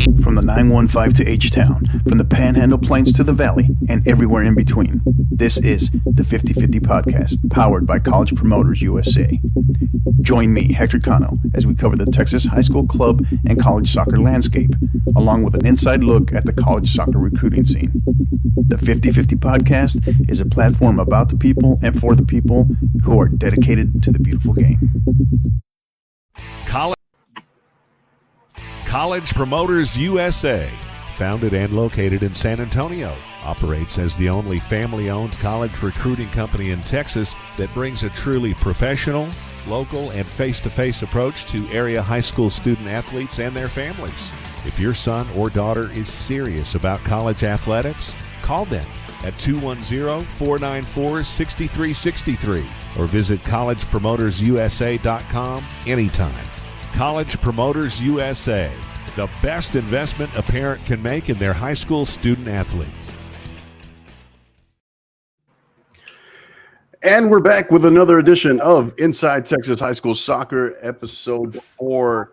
From the 915 to H-Town, from the Panhandle Plains to the Valley, and everywhere in between. This is the 50/50 Podcast, powered by College Promoters USA. Join me, Hector Cano, as we cover the Texas high school club and college soccer landscape, along with an inside look at the college soccer recruiting scene. The 50/50 Podcast is a platform about the people and for the people who are dedicated to the beautiful game. College Promoters USA, founded and located in San Antonio, operates as the only family-owned college recruiting company in Texas that brings a truly professional, local, and face-to-face approach to area high school student athletes and their families. If your son or daughter is serious about college athletics, call them at 210-494-6363 or visit collegepromotersusa.com anytime. College Promoters USA, the best investment a parent can make in their high school student athletes. And we're back with another edition of Inside Texas High School Soccer, episode 4.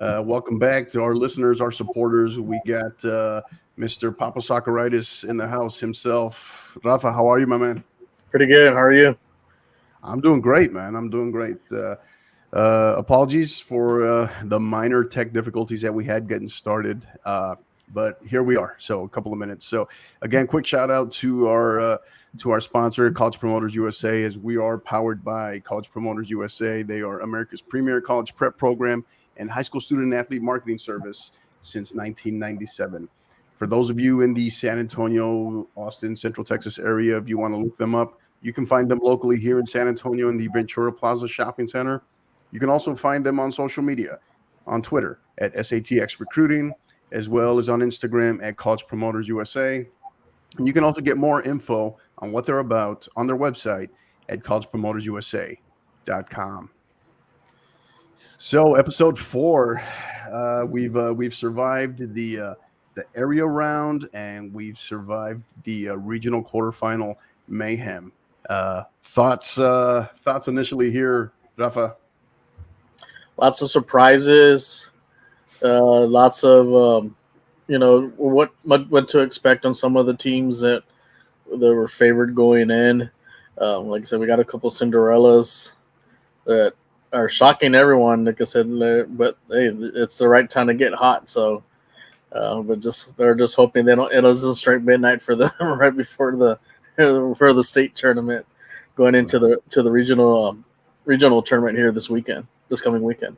Welcome back to our listeners, our supporters. We got Mr. Papa Socceritis in the house himself. Rafa, how are you, my man? Pretty good. How are you? I'm doing great, man. I'm doing great. Apologies for the minor tech difficulties that we had getting started, but here we are. So a couple of minutes. So again, quick shout out to our sponsor, College Promoters USA, as we are powered by College Promoters USA. They are America's premier college prep program and high school student athlete marketing service since 1997. For those of you in the San Antonio, Austin, Central Texas area, if you want to look them up, you can find them locally here in San Antonio in the Ventura Plaza Shopping Center. You can also find them on social media, on Twitter at SATX Recruiting, as well as on Instagram at College Promoters USA. And you can also get more info on what they're about on their website at collegepromotersusa.com. So, episode 4, we've survived the area round, and we've survived the regional quarterfinal mayhem. Thoughts initially here, Rafa? Lots of surprises, lots of what to expect on some of the teams that were favored going in. Like I said, we got a couple Cinderellas that are shocking everyone. Like I said, but hey, it's the right time to get hot. So, but they're just hoping they don't. It was a straight midnight for them right before the state tournament, going into the regional tournament here this coming weekend.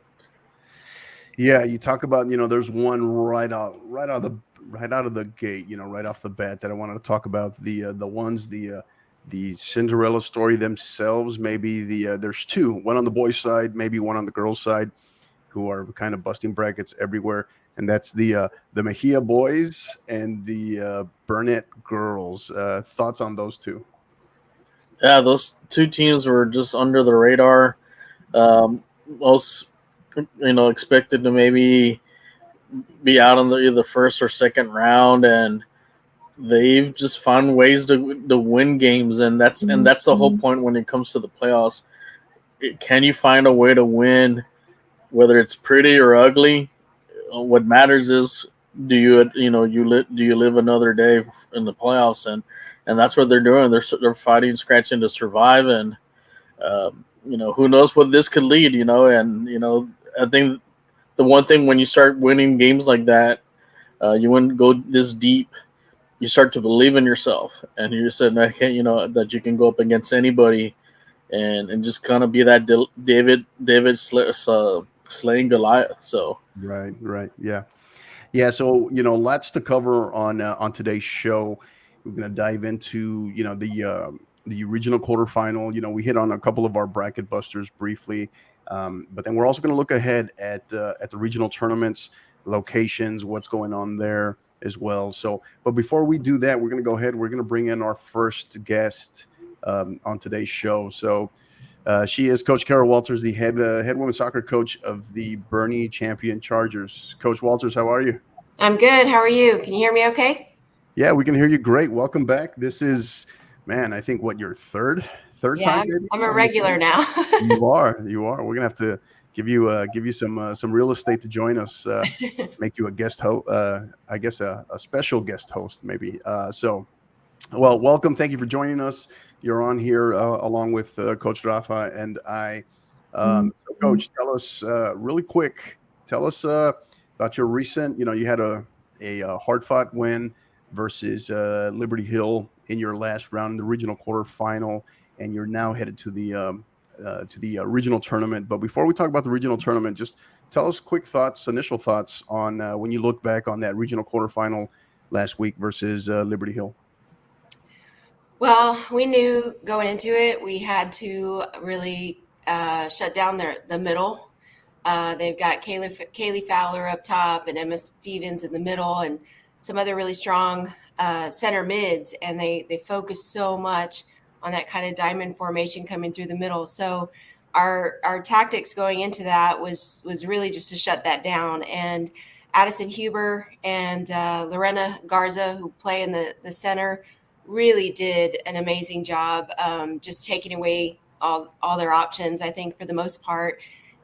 Yeah, you talk about, there's one right out of the gate, right off the bat that I wanted to talk about. The Cinderella story themselves. Maybe there's two, one on the boys' side, maybe one on the girls' side, who are kind of busting brackets everywhere, and that's the Mejia boys and the Burnett girls. Thoughts on those two? Yeah, those two teams were just under the radar. Most, expected to maybe be out on the first or second round, and they've just found ways to win games, and that's the whole point when it comes to the playoffs. Can you find a way to win, whether it's pretty or ugly? What matters is, do you live another day in the playoffs, and that's what they're doing. They're fighting, scratching to survive, and who knows what this could lead. I think the one thing when you start winning games like that, you wouldn't go this deep. You start to believe in yourself, and you said, that you can go up against anybody, and just kind of be that David slaying Goliath. So right, yeah. So lots to cover on today's show. We're going to dive into the regional quarterfinal. We hit on a couple of our bracket busters briefly, but then we're also going to look ahead at the regional tournaments, locations, what's going on there as well. So, but before we do that, we're going to go ahead. We're going to bring in our first guest on today's show. So, she is Coach Carol Walters, the head women's soccer coach of the Bernie Champion Chargers. Coach Walters, how are you? I'm good. How are you? Can you hear me okay? Yeah, we can hear you great. Welcome back. This is, I think your third time? I'm a regular now. You are. We're going to have to give you some real estate to join us. Make you a guest host. I guess a special guest host maybe. Well, welcome. Thank you for joining us. You're on here along with Coach Rafa and I. So Coach, tell us really quick. Tell us about your recent. You had a hard-fought win versus Liberty Hill in your last round in the regional quarterfinal, and you're now headed to the regional tournament. But before we talk about the regional tournament, just tell us quick thoughts, initial thoughts on when you look back on that regional quarterfinal last week versus Liberty Hill. Well, we knew going into it, we had to really shut down the middle. They've got Kaylee Fowler up top and Emma Stevens in the middle and some other really strong center mids. And they focus so much on that kind of diamond formation coming through the middle. So our tactics going into that was really just to shut that down. And Addison Huber and Lorena Garza, who play in the center, really did an amazing job just taking away all their options, I think, for the most part.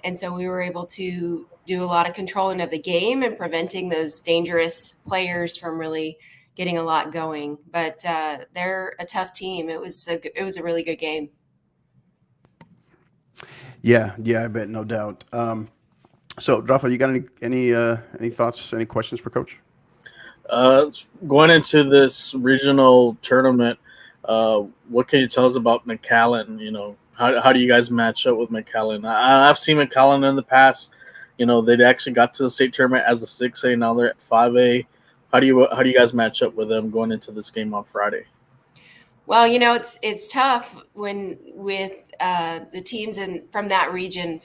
And so we were able to do a lot of controlling of the game and preventing those dangerous players from really getting a lot going. But they're a tough team. It was a really good game. Yeah, I bet, no doubt. So, Rafa, you got any thoughts, any questions for Coach? Going into this regional tournament, what can you tell us about McAllen? How do you guys match up with McAllen? I've seen McAllen in the past. They'd actually got to the state tournament as a 6A. Now they're at 5A. How do you guys match up with them going into this game on Friday? Well, it's tough with the teams from that region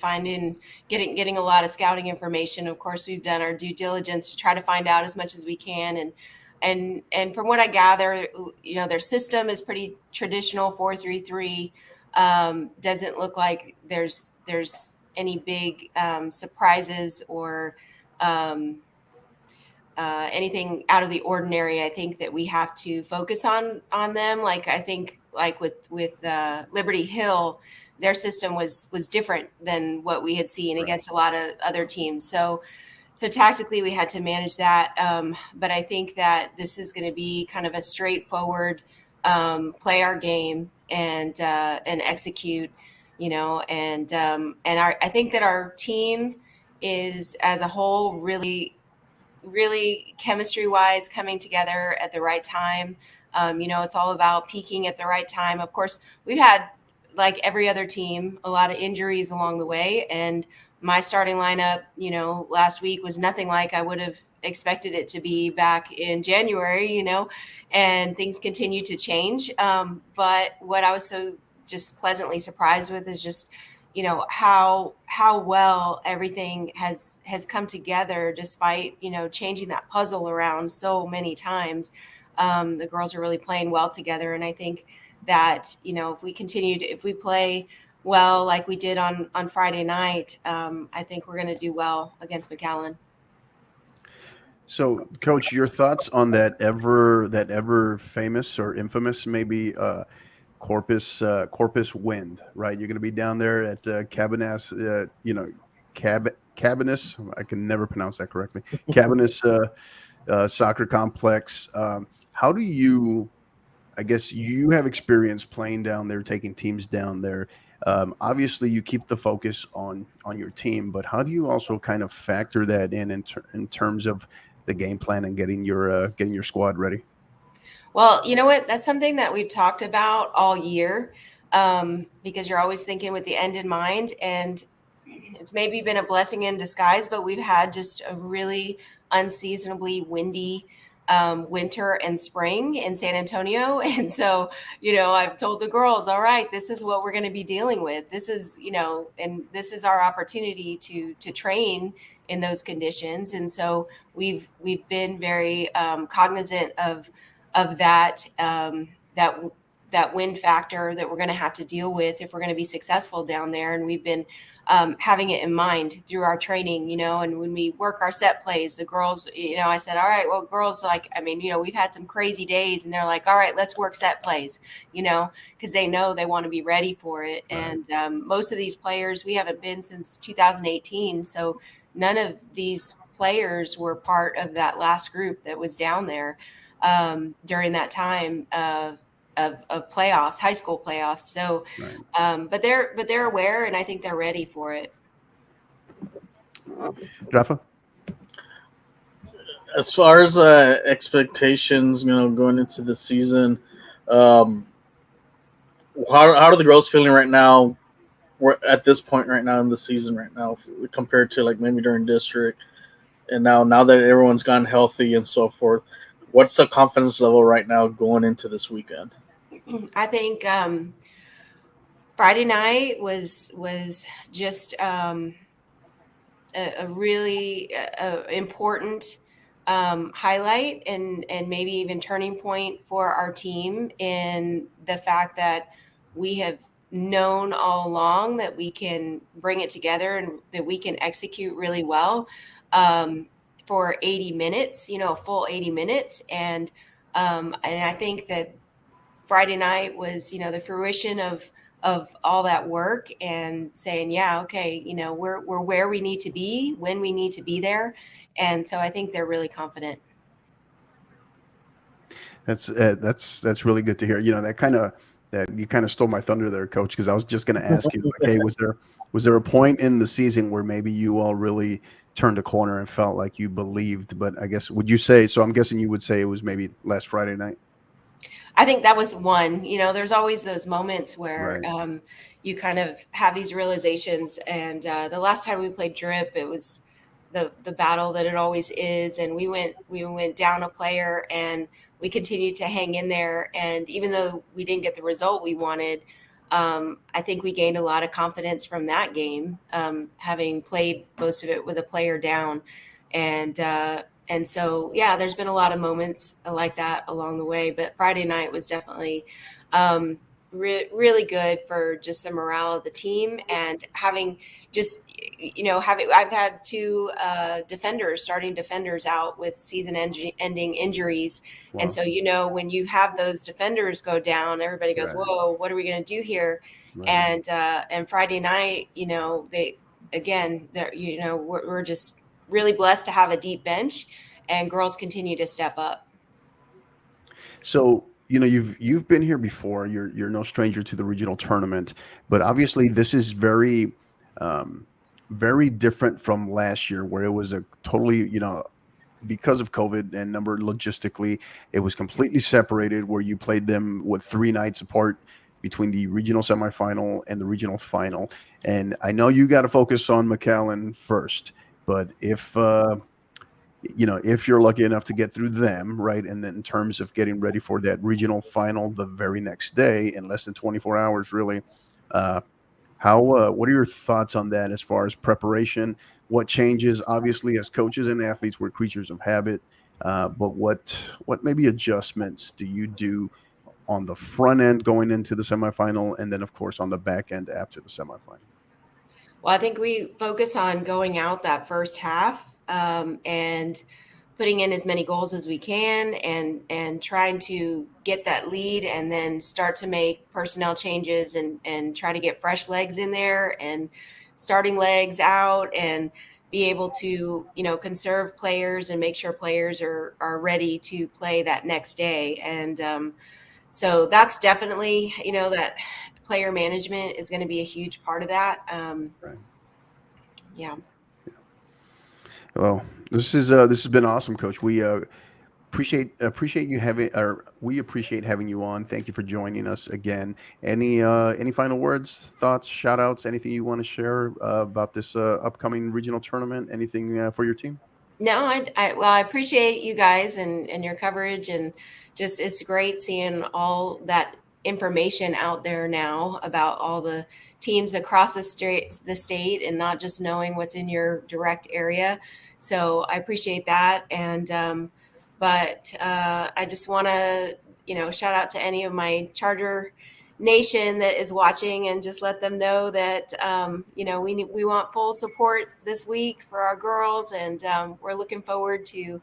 getting a lot of scouting information. Of course, we've done our due diligence to try to find out as much as we can. And from what I gather, their system is pretty traditional 4-3-3. Doesn't look like there's any big surprises or anything out of the ordinary. I think that we have to focus on them. Like I think like with Liberty Hill, their system was different than what we had seen against a lot of other teams. So tactically we had to manage that. But I think that this is going to be kind of a straightforward play our game and execute, I think that our team is as a whole really chemistry wise coming together at the right time. It's all about peaking at the right time. Of course, we've had, like every other team, a lot of injuries along the way. And my starting lineup, last week was nothing like I would have expected it to be back in January, and things continue to change. But what I was so just pleasantly surprised with is just, how well everything has come together despite, changing that puzzle around so many times. The girls are really playing well together. And I think that, if we play well, like we did on Friday night, I think we're going to do well against McAllen. So, Coach, your thoughts on that ever famous or infamous, maybe, Corpus Wind, right? You're going to be down there at Cabanas, Cabanas. I can never pronounce that correctly. Cabanas soccer complex. How do you? I guess you have experience playing down there, taking teams down there. Obviously, you keep the focus on your team, but how do you also kind of factor that in terms of the game plan and getting your squad ready? Well, you know what? That's something that we've talked about all year, because you're always thinking with the end in mind. And it's maybe been a blessing in disguise, but we've had just a really unseasonably windy winter and spring in San Antonio. And so, I've told the girls, all right, this is what we're going to be dealing with. This is, and this is our opportunity to train in those conditions. And so we've been very cognizant of that that win factor that we're going to have to deal with if we're going to be successful down there. And we've been having it in mind through our training, and when we work our set plays, the girls, I said, all right, well, girls, we've had some crazy days, and they're like, all right, let's work set plays, because they know they want to be ready for it. Right. And most of these players, we haven't been since 2018. So none of these players were part of that last group that was down there during that time of playoffs, high school playoffs. So, right. But they're aware, and I think they're ready for it. Rafa? As far as expectations, going into the season, how are the girls feeling right now? We're at this point right now in the season right now, compared to like maybe during district, and now that everyone's gotten healthy and so forth. What's the confidence level right now going into this weekend? I think Friday night was just a really important highlight and maybe even turning point for our team, in the fact that we have known all along that we can bring it together and that we can execute really well for 80 minutes, a full 80 minutes. And I think that Friday night was, the fruition of all that work, and saying, yeah, okay, we're where we need to be when we need to be there. And so I think they're really confident. That's really good to hear. That you kind of stole my thunder there, Coach, because I was just going to ask you, like, hey, was there a point in the season where maybe you all really turned a corner and felt like you believed? But I guess, would you say, so I'm guessing you would say it was maybe last Friday night? I think that was one. There's always those moments where right. You kind of have these realizations. And the last time we played Drip, it was the battle that it always is. And we went down a player, and we continued to hang in there. And even though we didn't get the result we wanted, I think we gained a lot of confidence from that game, having played most of it with a player down. And so, yeah, there's been a lot of moments like that along the way. But Friday night was definitely really good for just the morale of the team, and having just, I've had two starting defenders out with season-ending injuries. Wow. And so, when you have those defenders go down, everybody goes, right. Whoa, what are we going to do here? Right. And Friday night, we're just really blessed to have a deep bench, and girls continue to step up. So, you've been here before. You're no stranger to the regional tournament, but obviously this is very, very different from last year, where it was a totally, because of COVID and logistically, it was completely separated, where you played them with 3 nights apart between the regional semifinal and the regional final. And I know you got to focus on McAllen first, but if you're lucky enough to get through them, right, and then in terms of getting ready for that regional final the very next day, in less than 24 hours, really, what are your thoughts on that as far as preparation? What changes? Obviously, as coaches and athletes, we're creatures of habit, but what maybe adjustments do you do on the front end going into the semifinal, and then of course on the back end after the semifinal? Well, I think we focus on going out that first half and putting in as many goals as we can, and trying to get that lead, and then start to make personnel changes and try to get fresh legs in there, and starting legs out, and be able to, conserve players and make sure players are ready to play that next day. And so that's definitely, that player management is going to be a huge part of that. Right. Yeah. Well, this has been awesome, Coach. We appreciate you we appreciate having you on. Thank you for joining us again. Any final words, thoughts, shout outs, anything you want to share about this upcoming regional tournament? Anything for your team? No, I appreciate you guys and your coverage, and just, it's great seeing all that information out there now about all the teams across the state, and not just knowing what's in your direct area. So I appreciate that. And but I just want to shout out to any of my Charger Nation that is watching, and just let them know that, we want full support this week for our girls. And we're looking forward to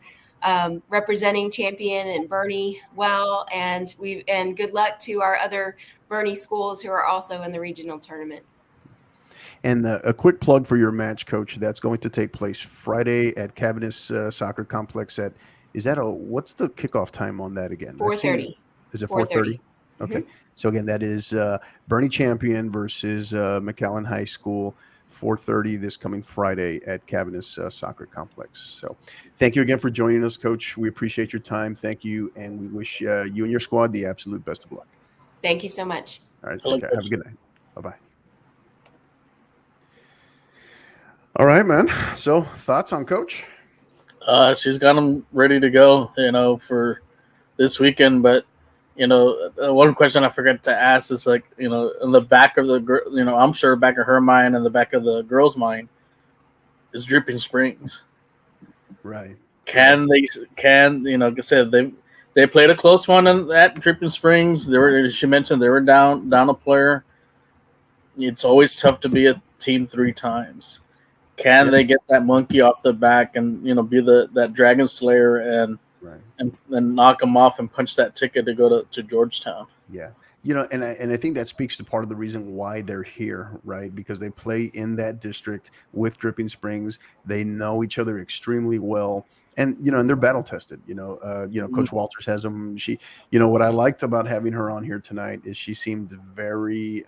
representing Champion and Bernie well. And good luck to our other Bernie schools who are also in the regional tournament. And a quick plug for your match, Coach. That's going to take place Friday at Cabanis Soccer Complex. What's the kickoff time on that again? 4:30. Is it 4:30? Okay. Mm-hmm. So again, that is Bernie Champion versus McAllen High School, 4:30 this coming Friday at Cabanis Soccer Complex. So thank you again for joining us, Coach. We appreciate your time. Thank you. And we wish you and your squad the absolute best of luck. Thank you so much. All right. Take care. Have a good night. Bye-bye. All right, man. So thoughts on Coach? She's got them ready to go, for this weekend. But, one question I forgot to ask is, like, in the back of the girl, I'm sure back of her mind and the back of the girl's mind is Dripping Springs. Right. Like I said, they played a close one at Dripping Springs. She mentioned they were down a player. It's always tough to be a team 3 times. Can they get that monkey off the back and be that dragon slayer and knock them off and punch that ticket to go to Georgetown? Yeah, and I think that speaks to part of the reason why they're here, right? Because they play in that district with Dripping Springs. They know each other extremely well, and and they're battle tested. Coach Walters has them. She, what I liked about having her on here tonight is she seemed very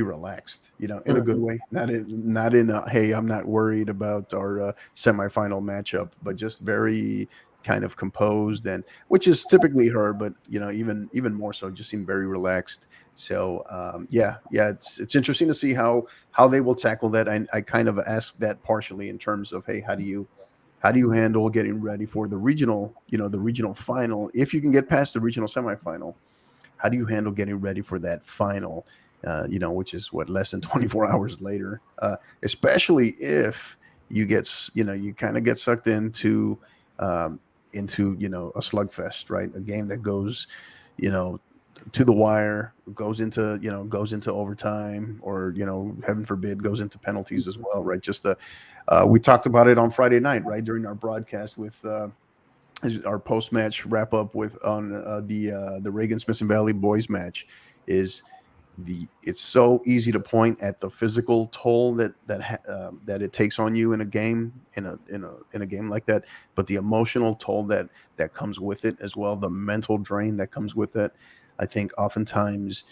relaxed, in a good way, not in a, hey, I'm not worried about our semifinal matchup, but just very kind of composed, and which is typically her, but even more so, just seemed very relaxed. So it's interesting to see how they will tackle that. I kind of asked that partially in terms of, hey, how do you handle getting ready for the regional, the regional final? If you can get past the regional semifinal, how do you handle getting ready for that final, which is less than 24 hours later, especially if you kind of get sucked into a slugfest, right? A game that goes, to the wire, goes into overtime, or, heaven forbid, goes into penalties as well, right? Just we talked about it on Friday night, right? During our broadcast with, our post-match wrap up on the Reagan Smith and Valley boys match, is it's so easy to point at the physical toll that it takes on you in a game, in a game like that, but the emotional toll that comes with it as well, the mental drain that comes with it. I think oftentimes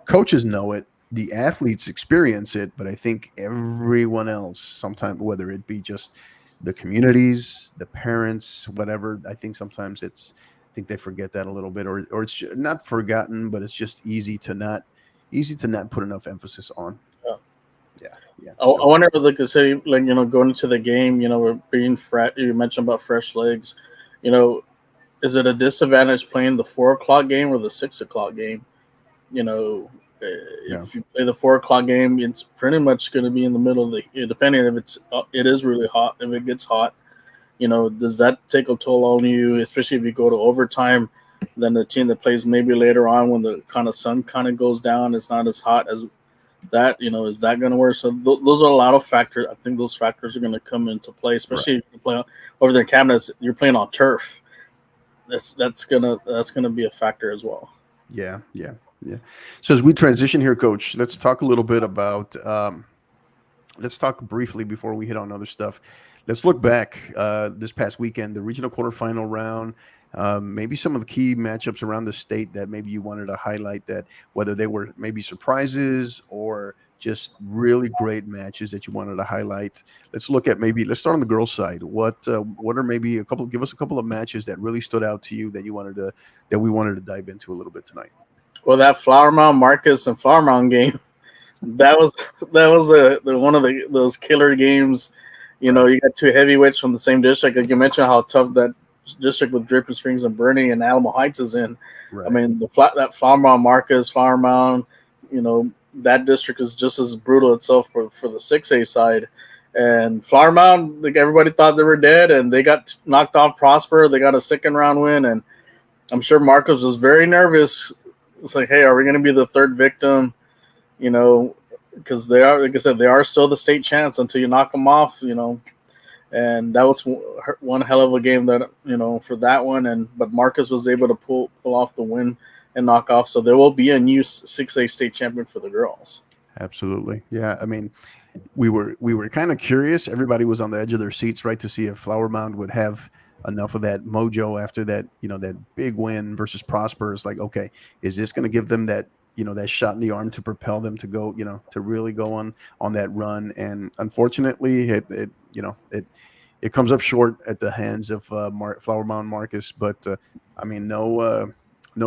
coaches know it, the athletes experience it, but I think everyone else, sometimes, whether it be just the communities, the parents, whatever, I think sometimes they forget that a little bit, or it's not forgotten, but it's just easy to not put enough emphasis on. Yeah. I wonder if they could say, like, going into the game, we're being you mentioned about fresh legs, is it a disadvantage playing the 4:00 game or the 6:00 game? If you play the 4:00 game, it's pretty much going to be in the middle of the, depending if it is really hot. If it gets hot, does that take a toll on you, especially if you go to overtime? Then the team that plays maybe later on, when the kind of sun kind of goes down, it's not as hot as that. Is that going to work? So those are a lot of factors. I think those factors are going to come into play, especially if you play over there in Cabinets. You're playing on turf. That's gonna be a factor as well. Yeah. So as we transition here, Coach, let's talk a little bit about. Let's talk briefly before we hit on other stuff. Let's look back this past weekend, the regional quarterfinal round. Maybe some of the key matchups around the state that maybe you wanted to highlight, that whether they were maybe surprises or just really great matches that you wanted to highlight. Let's start on the girls' side. What are maybe give us a couple of matches that really stood out to you that we wanted to dive into a little bit tonight. Well, that Flower Mound Marcus and Flower Mound game, that was one of those killer games. You got two heavyweights from the same district. Like you mentioned how tough that district with Dripping Springs and Bernie and Alamo Heights is in. Right. I mean, that Flower Mound Marcus, Flower Mound, that district is just as brutal itself for the 6A side. And Flower Mound, like everybody thought they were dead, and they got knocked off Prosper. They got a second round win, and I'm sure Marcos was very nervous. It's like, hey, are we going to be the third victim? You know, because they are, like I said, they are still the state champs until you knock them off. You know, and that was one hell of a game that, you know, for that one. But Marcus was able to pull off the win and knock off. So there will be a new 6A state champion for the girls. Absolutely, yeah. I mean, we were kind of curious. Everybody was on the edge of their seats, right, to see if Flower Mound would have enough of that mojo after that, you know, that big win versus Prosper. It's like, okay, is this going to give them that, you know, that shot in the arm to propel them to go, you know, to really go on that run? And unfortunately, it comes up short at the hands of Flower Mound Marcus. But I mean, no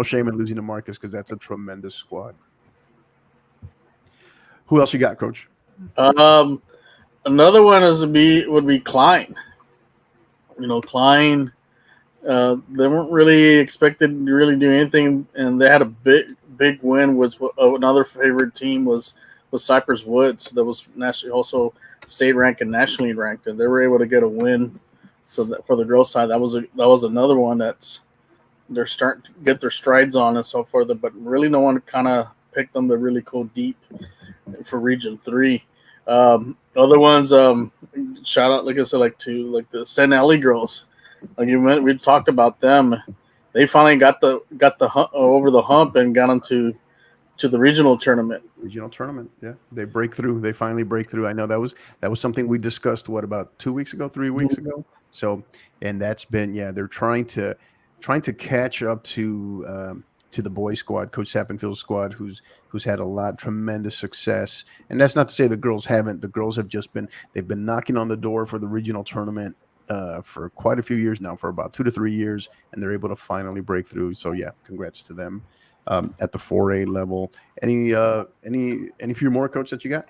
shame in losing to Marcus, because that's a tremendous squad. Who else you got, Coach? Another one would be Klein. You know, Klein, they weren't really expected to really do anything, and they had a big win. Was another favorite team was Cypress Woods, that was nationally also state ranked and nationally ranked, and they were able to get a win. So that for the girls' side, that was another one that's they're starting to get their strides on and so forth. But really, no one kind of picked them to really go deep for Region 3. Other ones, shout out, like I said, like the San Eli girls. Like we talked about them. They finally got the over the hump and got them to the regional tournament. Yeah. They break through. They finally break through. I know that was something we discussed, about 2 weeks ago, 3 weeks ago. So, and that's been, they're trying to catch up to the boys squad, Coach Sappenfield's squad, who's had a tremendous success. And that's not to say the girls haven't. The girls have they've been knocking on the door for the regional tournament for quite a few years now, for about 2 to 3 years, and they're able to finally break through. So yeah, congrats to them at the 4A level. Any few more, Coach, that you got?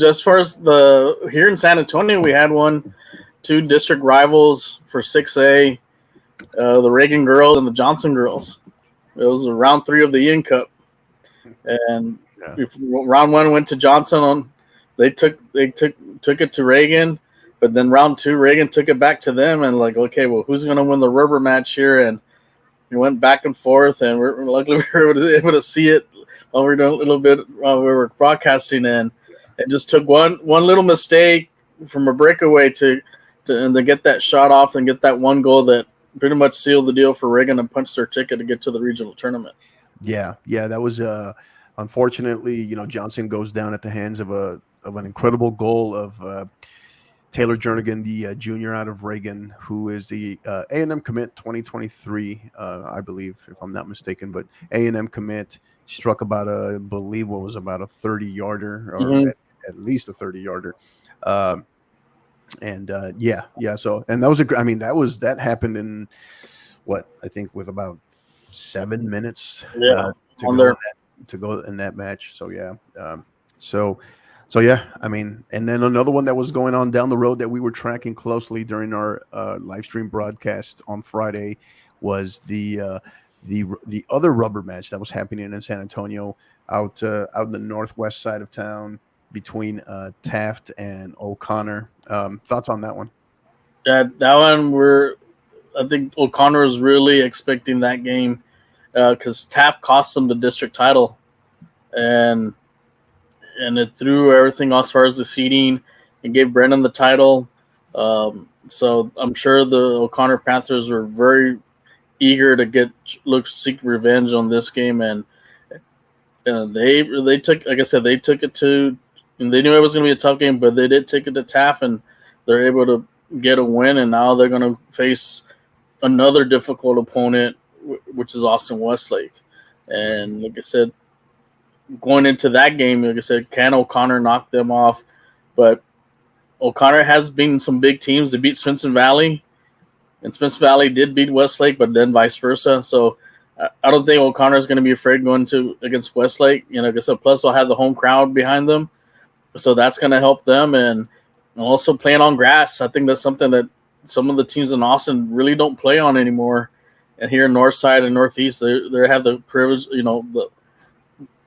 As far as here in San Antonio, we had two district rivals for 6A. The Reagan girls and the Johnson girls. It was round 3 of the Ian Cup, and round 1 went to Johnson. They took it to Reagan, but then round 2 Reagan took it back to them, and like, okay, well, who's going to win the rubber match here? And we went back and forth, and luckily we were able to see it while we were doing a little bit while we were broadcasting, and it just took one little mistake from a breakaway to get that shot off and get that one goal that pretty much sealed the deal for Reagan and punched their ticket to get to the regional tournament. Yeah, that was unfortunately, Johnson goes down at the hands of an incredible goal of Taylor Jernigan, the junior out of Reagan, who is the A&M commit 2023, I believe, if I'm not mistaken. But A&M commit struck about a 30-yarder, or at least a 30-yarder. So, and that was that happened in what I think with about 7 minutes to go in that match. So and then another one that was going on down the road that we were tracking closely during our live stream broadcast on Friday was the other rubber match that was happening in San Antonio out in the northwest side of town, between Taft and O'Connor. Thoughts on that one? That one, I think O'Connor was really expecting that game because Taft cost them the district title, and it threw everything as far as the seeding and gave Brennan the title. So I'm sure the O'Connor Panthers were very eager to seek revenge on this game, and they took, like I said, they took it to. And they knew it was going to be a tough game, but they did take it to Taft, and they're able to get a win. And now they're going to face another difficult opponent, which is Austin Westlake. And like I said, going into that game, like I said, can O'Connor knock them off? But O'Connor has beaten some big teams. They beat Spencer Valley, and Spencer Valley did beat Westlake, but then vice versa. So I don't think O'Connor is going to be afraid going against Westlake. Like I said, plus they'll have the home crowd behind them. So that's going to help them, and also playing on grass. I think that's something that some of the teams in Austin really don't play on anymore. And here in North Side and Northeast, they have the privilege,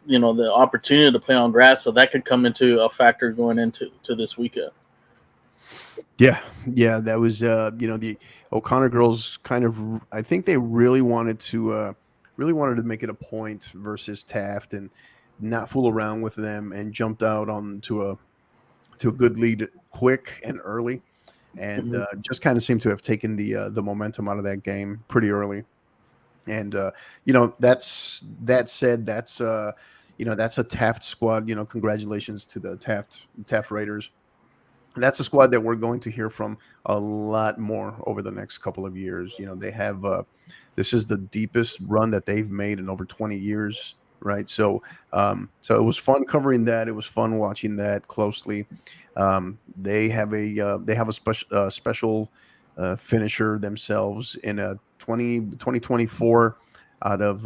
the opportunity to play on grass, so that could come into a factor going into this weekend. Yeah, that was the O'Connor girls kind of. I think they really wanted to make it a point versus Taft and not fool around with them, and jumped out to a good lead quick and early, and just kind of seemed to have taken the momentum out of that game pretty early. And that said, that's a Taft squad. Congratulations to the Taft Raiders. That's a squad that we're going to hear from a lot more over the next couple of years. They have this is the deepest run that they've made in over 20 years, right? So it was fun covering that. It was fun watching that closely. They have a special finisher themselves in a 2024 out of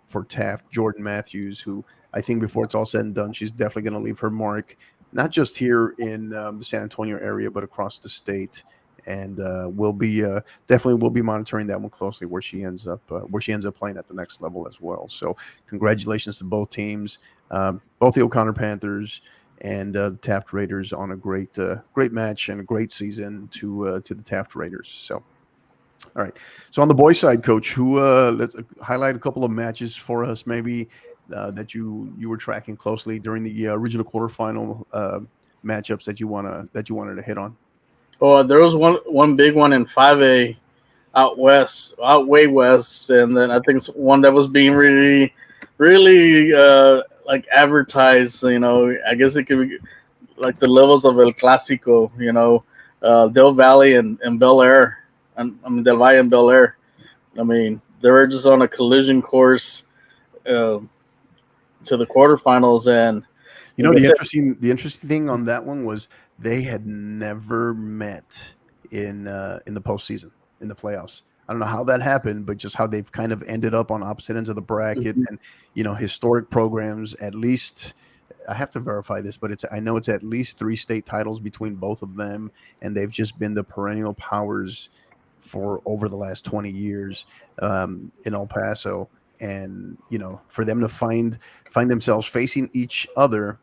for Taft, Jordan Matthews, who I think before it's all said and done, she's definitely going to leave her mark, not just here in the San Antonio area, but across the state. And we'll be monitoring that one closely, where she ends up playing at the next level as well. So congratulations to both teams, both the O'Connor Panthers and the Taft Raiders, on a great match and a great season to the Taft Raiders. So. All right. So on the boys' side, Coach, who let's highlight a couple of matches for us, maybe that you were tracking closely during the regional quarterfinal matchups that you wanted to hit on. Oh, there was one big one in 5A out way west, and then I think it's one that was being really, really like advertised. I guess it could be like the levels of El Clásico. Del Valle and Bel Air. Del Valle and Bel Air. They were just on a collision course to the quarterfinals, and the interesting thing on that one was they had never met in the postseason, in the playoffs. I don't know how that happened, but just how they've kind of ended up on opposite ends of the bracket, and historic programs. At least I have to verify this, but I know it's at least 3 state titles between both of them, and they've just been the perennial powers for over the last 20 years in El Paso. And for them to find themselves facing each other,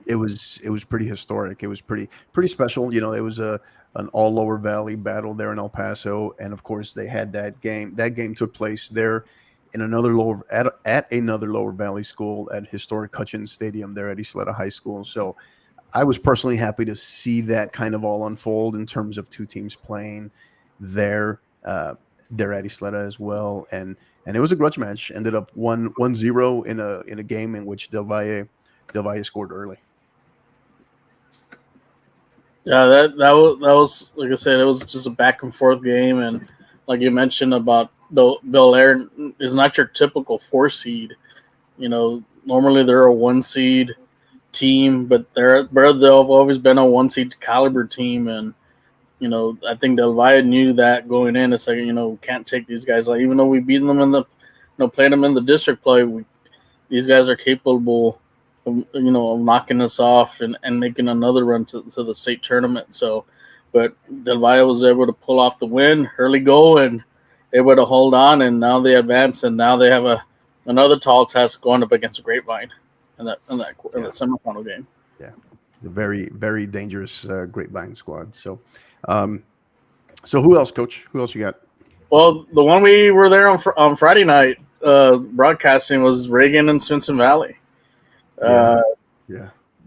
it was pretty historic. It was pretty special. It was an all Lower Valley battle there in El Paso, and of course they had that game. That game took place there in another at another Lower Valley school at historic Hutchins Stadium there at Isleta High School. So I was personally happy to see that kind of all unfold in terms of 2 teams playing there at Isleta as well, and it was a grudge match. Ended up 1-0 in a game in which Del Valle scored early. Yeah, that was like I said, it was just a back and forth game, and like you mentioned about Bel Air is not your typical 4 seed. Normally they're a 1 seed team, but they've always been a 1 seed caliber team, and I think Del Valle knew that going in. It's like can't take these guys. Like, even though we beat them in the played them in the district play, these guys are capable of knocking us off and making another run to the state tournament. So, but Del Valle was able to pull off the win, early goal, and able to hold on, and now they advance, and now they have another tall task going up against Grapevine in that semifinal game. Yeah, a very, very dangerous Grapevine squad. So, so who else, Coach? Who else you got? Well, the one we were there on Friday night broadcasting was Reagan and Swenson Valley. Yeah.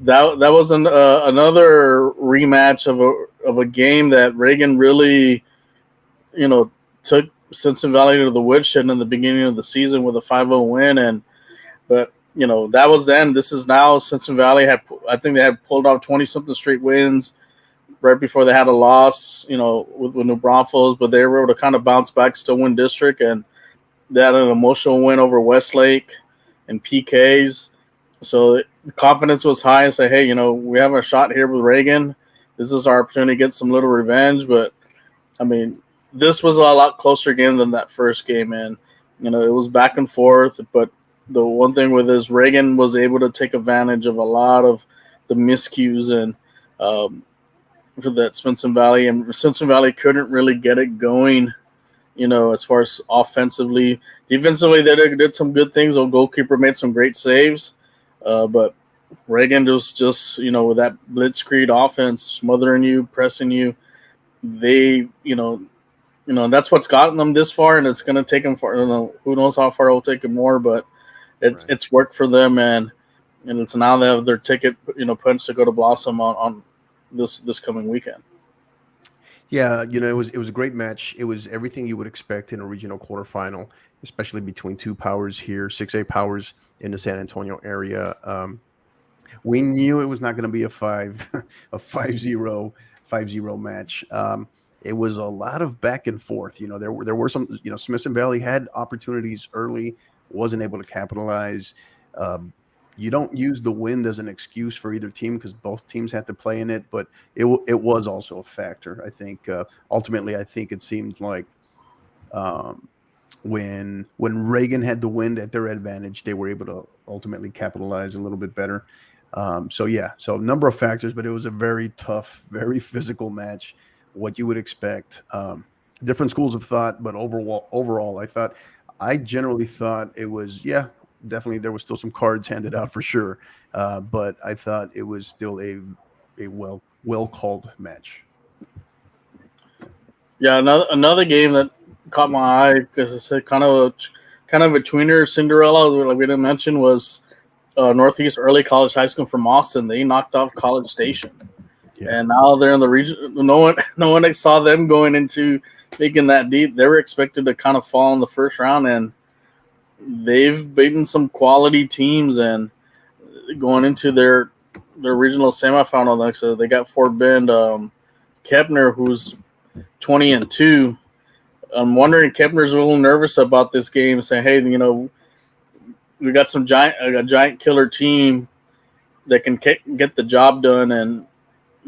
That was another rematch of a game that Reagan really, took Swenson Valley to the woodshed in the beginning of the season with a 5-0 win, but that was then. This is now. Swenson Valley I think they had pulled off 20-something straight wins right before they had a loss, with New Braunfels, but they were able to kind of bounce back, still win district, and they had an emotional win over Westlake and PKs. So the confidence was high and say, hey, we have a shot here with Reagan. This is our opportunity to get some little revenge. But, this was a lot closer game than that first game, and, it was back and forth. But the one thing with this, Reagan was able to take advantage of a lot of the miscues and for that Swenson Valley, and Swenson Valley couldn't really get it going as far as offensively. Defensively, they did some good things. The goalkeeper made some great saves. But Reagan just with that blitzkrieg offense, smothering you, pressing you, they, that's what's gotten them this far, and it's going to take them far. Who knows how far it will take them more, but it's worked for them, and it's now they have their ticket, punched to go to Blossom on this coming weekend. Yeah, it was a great match. It was everything you would expect in a regional quarterfinal, especially between two powers here, 6A powers in the San Antonio area. We knew it was not going to be a 5-0 match. It was a lot of back and forth. There were some. Smithson Valley had opportunities early, wasn't able to capitalize. You don't use the wind as an excuse for either team because both teams had to play in it, but it was also a factor. I think ultimately, I think it seemed like when Reagan had the wind at their advantage, they were able to ultimately capitalize a little bit better. So a number of factors, but it was a very tough, very physical match. What you would expect. Different schools of thought, but overall, I generally thought it was definitely there was still some cards handed out for sure, but I thought it was still a well called match. Yeah, another game that caught my eye because it's kind of a tweener Cinderella, like we didn't mention, was Northeast Early College High School from Austin. They knocked off College Station. Yeah. And now they're in the region. No one saw them going into making that deep. They were expected to kind of fall in the first round, and they've beaten some quality teams and going into their regional semifinal. Like so, they got Fort Bend, Kepner, who's 20-2. I'm wondering Kepner's a little nervous about this game, saying, "Hey, we got a giant killer team that can get the job done," and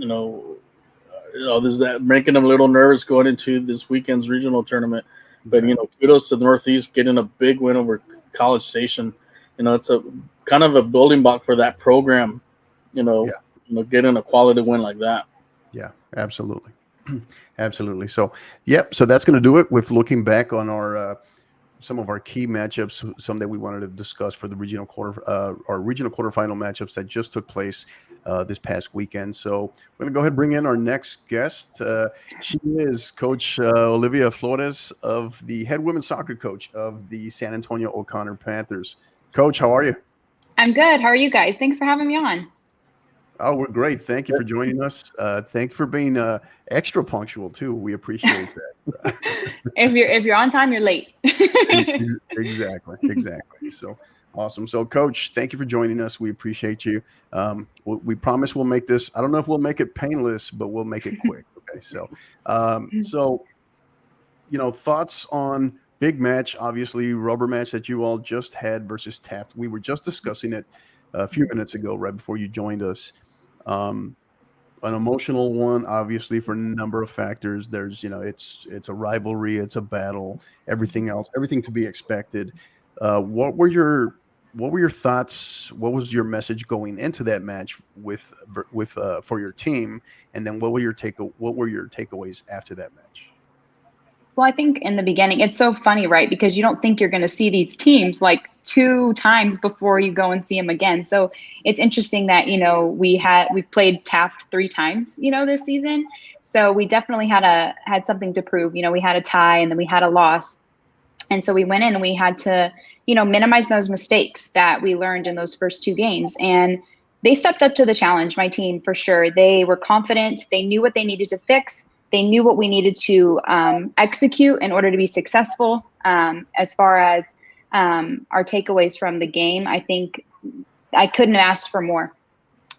there's that making them a little nervous going into this weekend's regional tournament. But kudos to the Northeast getting a big win over College Station. It's a kind of a building block for that program. Getting a quality win like that. Yeah, absolutely, absolutely. So, so that's going to do it with looking back on our some of our key matchups, some that we wanted to discuss for the regional quarterfinal matchups that just took place this past weekend. So we're going to go ahead and bring in our next guest. She is Coach Olivia Flores, of the head women's soccer coach of the San Antonio O'Connor Panthers. Coach, how are you? I'm good. How are you guys? Thanks for having me on. Oh, we're great. Thank you for joining us. Thank you for being extra punctual too. We appreciate that. If you're on time, you're late. Exactly. So awesome. So, Coach, thank you for joining us. We appreciate you. We promise we'll make this. I don't know if we'll make it painless, but we'll make it quick. Okay. So, thoughts on big match, obviously rubber match that you all just had versus Taft. We were just discussing it a few minutes ago, right before you joined us. An emotional one, obviously, for a number of factors. There's, it's a rivalry, it's a battle, everything else, everything to be expected. What were your thoughts? What was your message going into that match with for your team? And then what were your takeaways after that match? Well, I think in the beginning, it's so funny, right? Because you don't think you're going to see these teams like 2 times before you go and see them again. So it's interesting that, we've played Taft 3 times, this season. So we definitely had something to prove. We had a tie and then we had a loss. And so we went in and we had to, minimize those mistakes that we learned in those first 2 games. And they stepped up to the challenge, my team, for sure. They were confident. They knew what they needed to fix. They knew what we needed to execute in order to be successful. As far as our takeaways from the game, I think I couldn't have asked for more.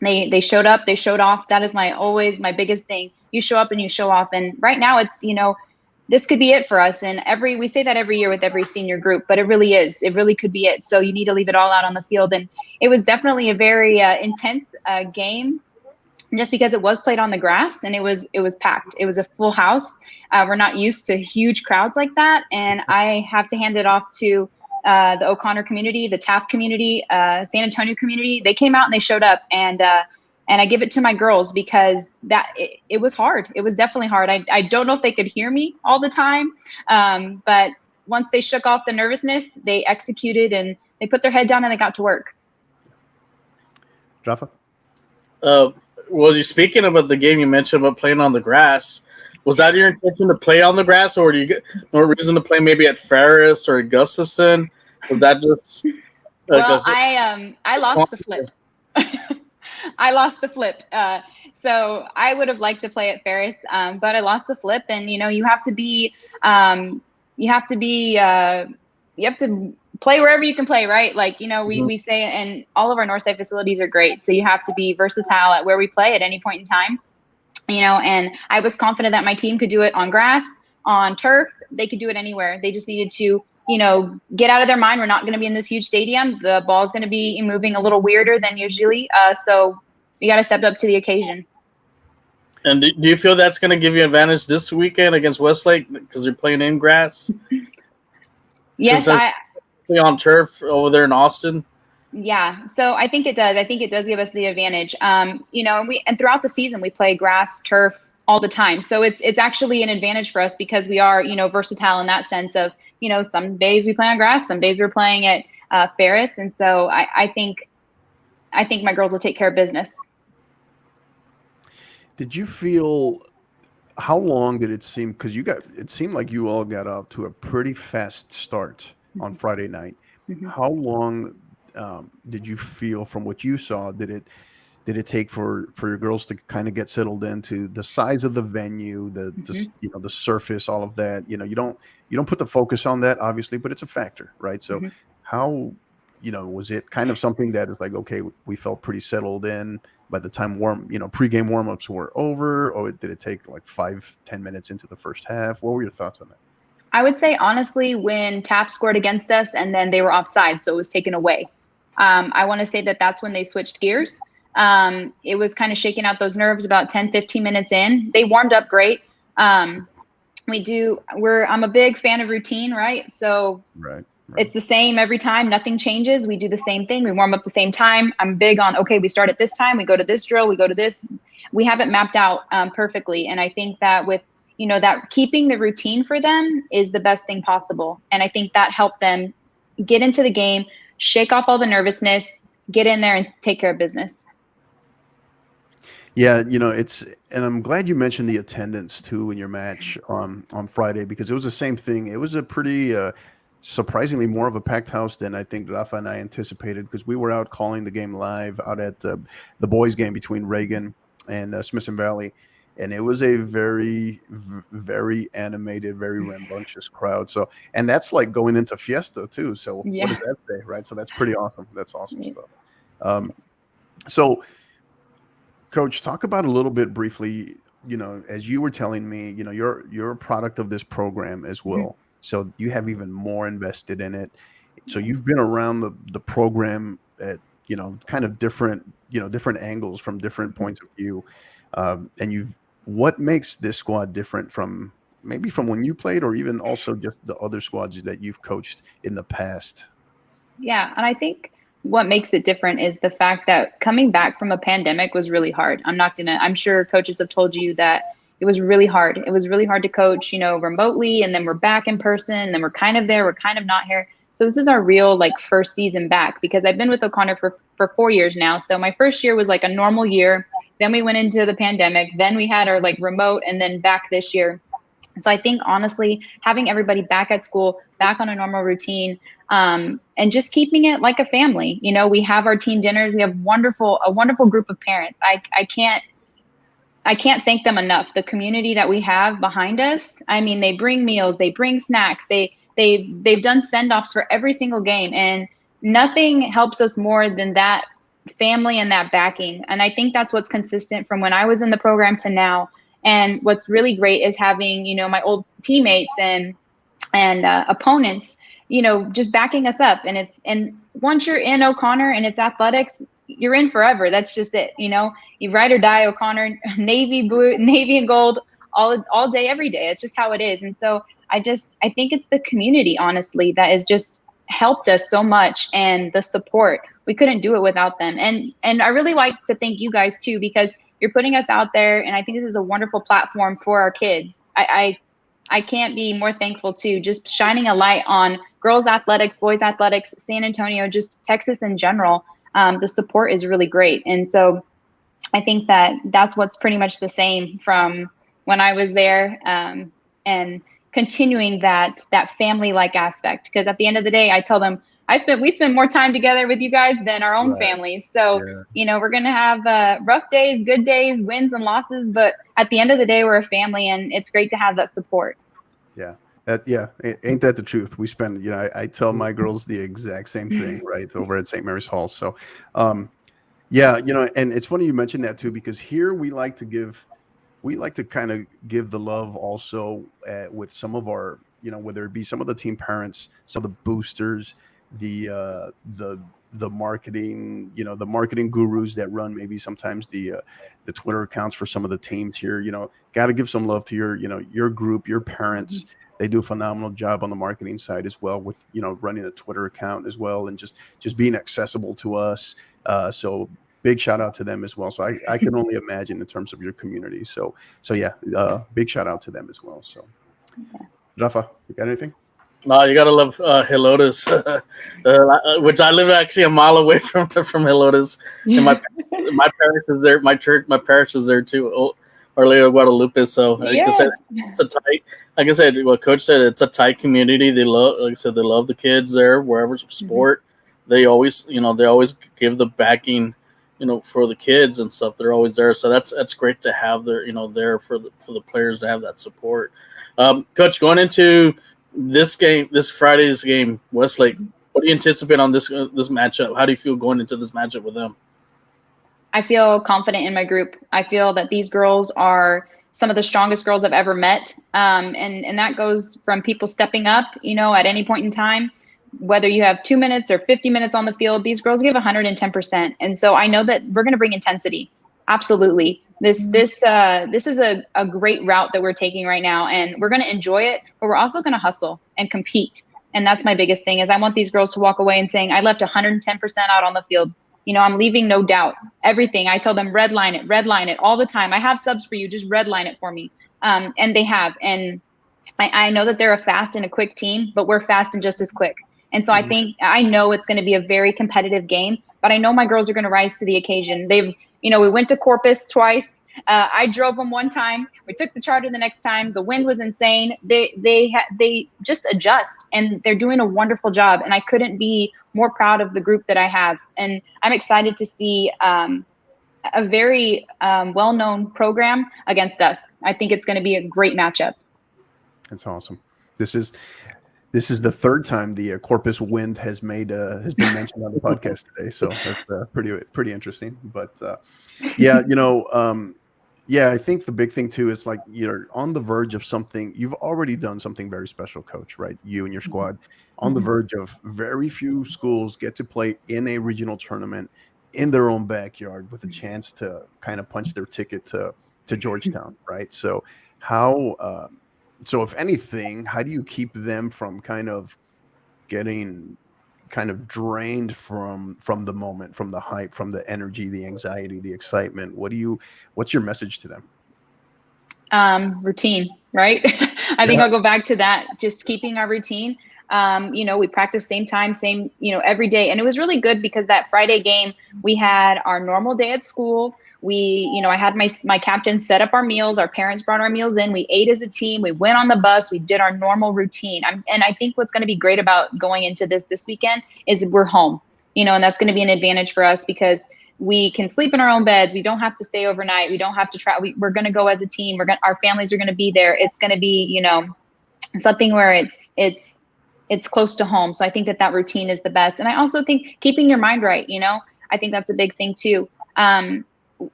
They showed up, they showed off. That is my biggest thing. You show up and you show off. And right now it's, this could be it for us. And we say that every year with every senior group, but it really is. It really could be it. So you need to leave it all out on the field. And it was definitely a very intense game. Just because it was played on the grass and it was packed. It was a full house. We're not used to huge crowds like that. And I have to hand it off to the O'Connor community, the Taft community, San Antonio community. They came out and they showed up. And And I give it to my girls because it was hard. It was definitely hard. I don't know if they could hear me all the time, but once they shook off the nervousness, they executed and they put their head down and they got to work. Rafa? Well, you speaking about the game, you mentioned about playing on the grass. Was that your intention to play on the grass, or do you get no reason to play maybe at Ferris or Gustafson? Was that just I lost the flip. I lost the flip. So I would have liked to play at Ferris, but I lost the flip. And you have to play wherever you can play, right? Like, we say, and all of our Northside facilities are great. So you have to be versatile at where we play at any point in time, and I was confident that my team could do it on grass, on turf. They could do it anywhere. They just needed to, get out of their mind. We're not going to be in this huge stadium. The ball's going to be moving a little weirder than usually. So you got to step up to the occasion. And do you feel that's going to give you advantage this weekend against Westlake because you're playing in grass? Yes, play on turf over there in Austin. Yeah, so I think it does. I think it does give us the advantage. And throughout the season we play grass, turf all the time. So it's actually an advantage for us because we are, versatile in that sense of, some days we play on grass, some days we're playing at Ferris. And so I think my girls will take care of business. Did you feel, how long did it seem, because it seemed like you all got off to a pretty fast start on Friday night. Mm-hmm. How long did you feel, from what you saw, did it take for your girls to kind of get settled into the size of the venue, the surface, all of that? You don't put the focus on that, obviously, but it's a factor, right? So how, was it kind of something that is like, okay, we felt pretty settled in by the time pregame warmups were over, or did it take like 5-10 minutes into the first half? What were your thoughts on that? I would say, honestly, when Taft scored against us and then they were offside, so it was taken away. I want to say that's when they switched gears. It was kind of shaking out those nerves about 10-15 minutes in. They warmed up great. I'm a big fan of routine, right? So right. It's the same every time. Nothing changes. We do the same thing. We warm up the same time. I'm big on, okay, we start at this time. We go to this drill. We go to this. We have it mapped out perfectly. And I think that with, that keeping the routine for them is the best thing possible. And I think that helped them get into the game, shake off all the nervousness, get in there and take care of business. Yeah, and I'm glad you mentioned the attendance too in your match on Friday, because it was the same thing. It was a pretty surprisingly more of a packed house than I think Rafa and I anticipated, because we were out calling the game live out at the boys game between Reagan and Smithson Valley, and it was a very, very animated, very rambunctious crowd. So, and that's like going into Fiesta too. So yeah. What does that say, right? So that's pretty awesome. That's awesome stuff. So, Coach, talk about a little bit briefly, as you were telling me, you're a product of this program as well. Mm-hmm. So you have even more invested in it. So you've been around the program at, kind of different angles from different points of view. And what makes this squad different from when you played, or even also just the other squads that you've coached in the past? Yeah. And I think what makes it different is the fact that coming back from a pandemic was really hard. I'm sure coaches have told you that it was really hard. It was really hard to coach, remotely, and then we're back in person, and then we're kind of there, we're kind of not here. So this is our real first season back, because I've been with O'Connor for 4 years now. So my first year was a normal year. Then we went into the pandemic. Then we had our remote, and then back this year. So I think honestly, having everybody back at school, back on a normal routine, and just keeping it like a family. We have our team dinners. We have a wonderful group of parents. I can't thank them enough. The community that we have behind us. I mean, they bring meals, they bring snacks, they've done send-offs for every single game, and nothing helps us more than that family and that backing. And I think that's what's consistent from when I was in the program to now. And what's really great is having, my old teammates and opponents, just backing us up. And once you're in O'Connor and it's athletics, you're in forever. That's just it. You ride or die O'Connor, navy and gold all day, every day. It's just how it is. And so I think it's the community, honestly, that has just helped us so much, and the support. we couldn't do it without them. And I really like to thank you guys too, because you're putting us out there, and I think this is a wonderful platform for our kids. I can't be more thankful to just shining a light on girls athletics, boys athletics, San Antonio, just Texas in general. The support is really great. And so I think that that's what's pretty much the same from when I was there, and continuing that family-like aspect. Because at the end of the day, I tell them, we spend more time together with you guys than our own families. So, we're going to have rough days, good days, wins and losses. But at the end of the day, we're a family, and it's great to have that support. Yeah. Ain't that the truth? We spend, I tell my girls the exact same thing, right, over at St. Mary's Hall. So, and it's funny you mentioned that too, because here we like to kind of give the love also with some of our, whether it be some of the team parents, some of the boosters, the marketing, the marketing gurus that run maybe sometimes the Twitter accounts for some of the teams here. Got to give some love to your group, your parents. They do a phenomenal job on the marketing side as well with running a Twitter account as well, and just being accessible to us. So big shout out to them as well. So I can only imagine in terms of your community. So yeah, big shout out to them as well. So Rafa, you got anything? No, you gotta love Helotes, which I live actually a mile away from Helotes, and my parish is there. My parish is there too, Our Lady of Guadalupe. So like I said, it's a tight. Like I said, what Coach said, it's a tight community. They love, like I said, they love the kids there. Wherever sport, they always give the backing, for the kids and stuff. They're always there. So that's great to have there, there for the players to have that support. Coach, going into this Friday's game, Westlake, what do you anticipate on this matchup? How do you feel going into this matchup with them? I feel confident in my group. I feel that these girls are some of the strongest girls I've ever met. And that goes from people stepping up, at any point in time, whether you have 2 minutes or 50 minutes on the field, these girls give 110%. And so I know that we're going to bring intensity. Absolutely. This is a great route that we're taking right now, and we're going to enjoy it, but we're also going to hustle and compete. And that's my biggest thing is I want these girls to walk away and saying, I left 110% out on the field. I'm leaving no doubt. Everything. I tell them, red line it all the time. I have subs for you. Just red line it for me. And they have. And I know that they're a fast and a quick team, but we're fast and just as quick. And so I know it's going to be a very competitive game, but I know my girls are going to rise to the occasion. We went to Corpus twice. I drove them one time. We took the charter the next time. The wind was insane. They just adjust, and they're doing a wonderful job. And I couldn't be more proud of the group that I have. And I'm excited to see a very well-known program against us. I think it's going to be a great matchup. That's awesome. This is the third time the Corpus wind has been mentioned on the podcast today. So that's pretty interesting. But I think the big thing too is like you're on the verge of something. You've already done something very special, Coach, right? You and your squad on the verge of very few schools get to play in a regional tournament in their own backyard with a chance to kind of punch their ticket to Georgetown, right? So so if anything, how do you keep them from kind of getting kind of drained from the moment, from the hype, from the energy, the anxiety, the excitement? What's your message to them? Routine, right? I think I'll go back to that. Just keeping our routine. We practice same time, same, every day. And it was really good because that Friday game, we had our normal day at school. I had my captain set up our meals. Our parents brought our meals in. We ate as a team. We went on the bus. We did our normal routine. And I think what's going to be great about going into this weekend is we're home, and that's going to be an advantage for us because we can sleep in our own beds. We don't have to stay overnight. We don't have to try. We're going to go as a team. Our families are going to be there. It's going to be, something where it's close to home. So I think that routine is the best. And I also think keeping your mind right, I think that's a big thing too.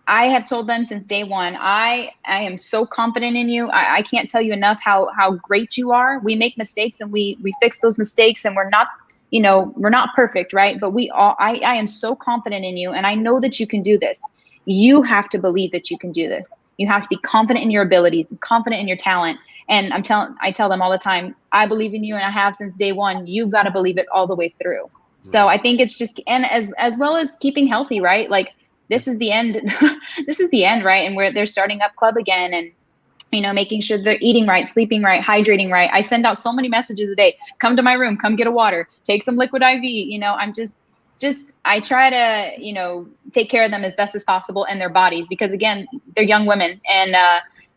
I have told them since day one, I am so confident in you. I can't tell you enough how great you are. We make mistakes and we fix those mistakes, and we're not perfect, right? But I am so confident in you, and I know that you can do this. You have to believe that you can do this. You have to be confident in your abilities and confident in your talent. And I tell them all the time, I believe in you, and I have since day one. You've got to believe it all the way through. So I think it's just, and as well as keeping healthy, right? Like this is the end, this is the end, right? And they're starting up club again, and making sure they're eating right, sleeping right, hydrating right. I send out so many messages a day. Come to my room, come get a water, take some liquid IV. I'm just I try to, take care of them as best as possible and their bodies, because again, they're young women, and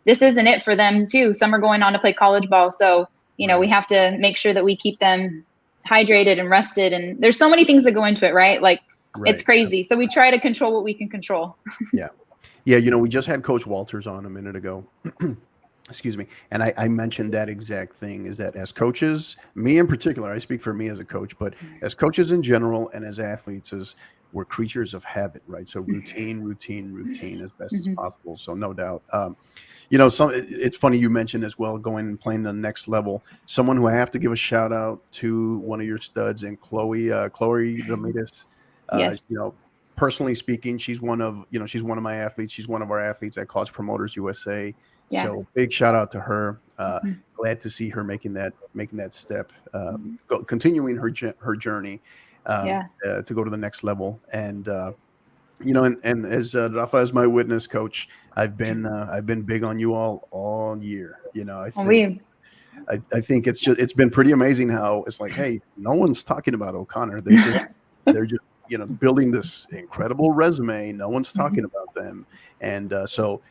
this isn't it for them too. Some are going on to play college ball. So, we have to make sure that we keep them hydrated and rested. And there's so many things that go into it, right? Like it's crazy. So we try to control what we can control. Yeah. Yeah. We just had Coach Walters on a minute ago. Excuse me. And I mentioned that exact thing, is that as coaches, me in particular, I speak for me as a coach, but as coaches in general and as athletes, we're creatures of habit, right? So routine as best as possible. So no doubt. It's funny you mentioned as well, going and playing the next level. Someone who I have to give a shout out to, one of your studs, and Chloe Ramirez. Yes. Personally speaking, she's one of my athletes. She's one of our athletes at College Promoters USA. Yeah. So big shout out to her. Glad to see her making that step, continuing her journey to go to the next level. And and as Rafa is my witness, Coach, I've been big on you all year. I think it's been pretty amazing how it's like, hey, no one's talking about O'Connor. They're just building this incredible resume. No one's talking about them, and so.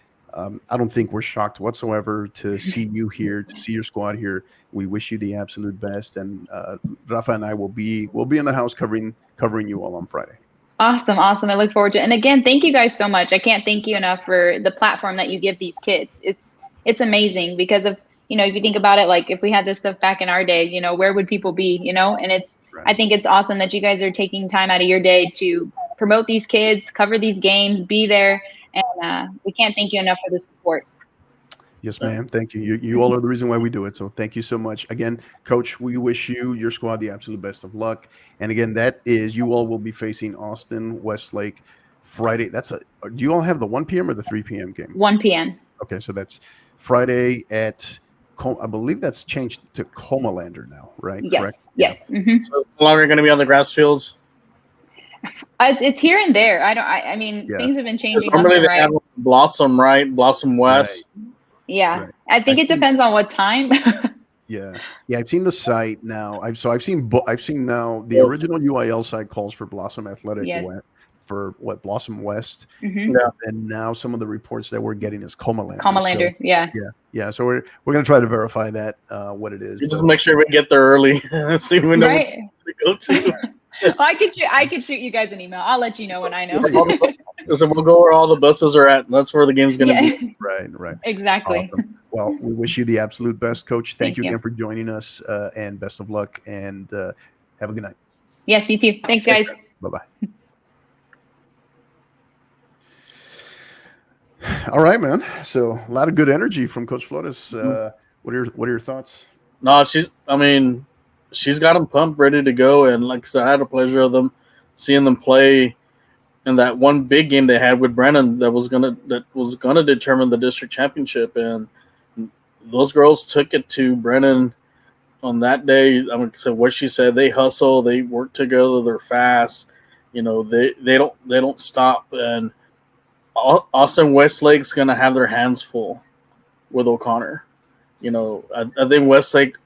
I don't think we're shocked whatsoever to see you here, to see your squad here. We wish you the absolute best, and Rafa and I will be in the house covering you all on Friday. Awesome. I look forward to it. And again, thank you guys so much. I can't thank you enough for the platform that you give these kids. It's amazing, because of if you think about it, like if we had this stuff back in our day, where would people be? And it's I think it's awesome that you guys are taking time out of your day to promote these kids, cover these games, be there. And we can't thank you enough for the support. Yes, ma'am. Thank you. You all are the reason why we do it. So thank you so much. Again, Coach, we wish you, your squad, the absolute best of luck. And again, you all will be facing Austin Westlake Friday. Do you all have the 1 p.m. or the 3 p.m. game? 1 p.m. Okay, so that's Friday at, I believe that's changed to Comalander now, right? Yes. Correct? Yes. Yeah. Mm-hmm. So no longer going to be on the grass fields. It's here and there. I mean, things have been changing. Normally they have Blossom, right? Blossom West. Right. Yeah, right. I think it depends on what time. Yeah. I've seen the site now. I've seen now the original UIL site calls for Blossom Athletic. Yes. For Blossom West, mm-hmm. And now some of the reports that we're getting is Comalander. Comalander, so, yeah. So we're gonna try to verify that what it is. You just make sure we get there early. See when we know right. to go to. Well, I could shoot you guys an email. I'll let you know when I know. So we'll go where all the buses are at. And that's where the game's going to be. Right. Exactly. Awesome. Well, we wish you the absolute best, Coach. Thank you again for joining us, and best of luck. And have a good night. Yes, you too. Thanks, guys. Bye-bye. All right, man. So a lot of good energy from Coach Flores. What are your thoughts? No, she's got them pumped, ready to go. And like I said, I had the pleasure of seeing them play in that one big game they had with Brennan that was gonna determine the district championship. And those girls took it to Brennan on that day. So what she said, they hustle, they work together, they're fast. They don't stop. And Austin Westlake's gonna have their hands full with O'Connor. I think Westlake,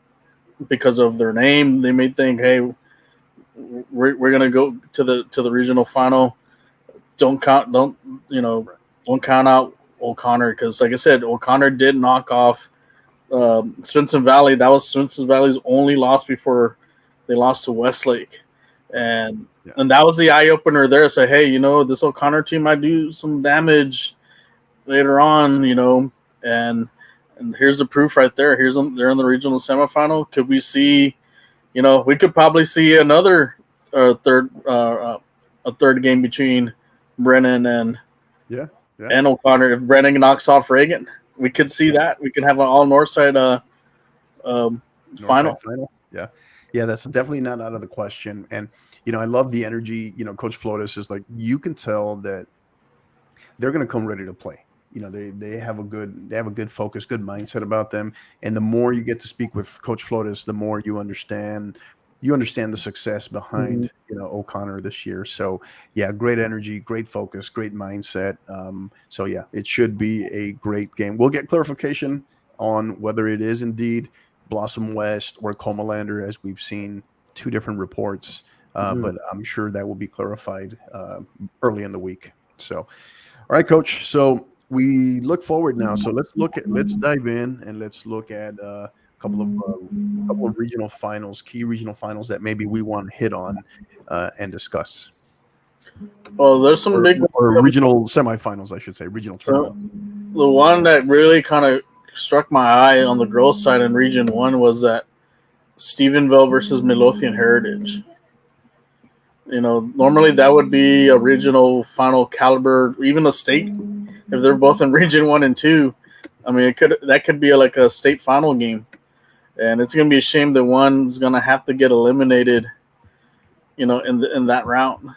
because of their name, they may think, hey, we're gonna go to the regional final. Don't count out O'Connor, because like I said, O'Connor did knock off Swinson Valley. That was Swinson Valley's only loss before they lost to Westlake, and that was the eye opener there. Say, hey, this O'Connor team might do some damage later on, and here's the proof right there. They're in the regional semifinal. Could we see, we could probably see another third game between Brennan and O'Connor. If Brennan knocks off Reagan, we could see that. We could have an all Northside final. Yeah, that's definitely not out of the question. And I love the energy. Coach Flores is like, you can tell that they're going to come ready to play. They have a good focus, good mindset about them. And the more you get to speak with Coach Flores, the more you understand you understand the success behind O'Connor this year. So yeah, great energy, great focus, great mindset. So yeah, it should be a great game. We'll get clarification on whether it is indeed Blossom West or Comalander, as we've seen two different reports. But I'm sure that will be clarified early in the week. So, all right, Coach. So we look forward now. So let's dive in and let's look at a couple of regional finals, key regional finals that maybe we want to hit on and discuss. Well, there's some big or regional semifinals, I should say, regional tournament. The one that really kind of struck my eye on the girls' side in Region 1 was that Stephenville versus Midlothian Heritage. Normally that would be a regional final caliber, even a state. If they're both in Region 1 and 2, I mean, that could be like a state final game. And it's going to be a shame that one's going to have to get eliminated, in that round.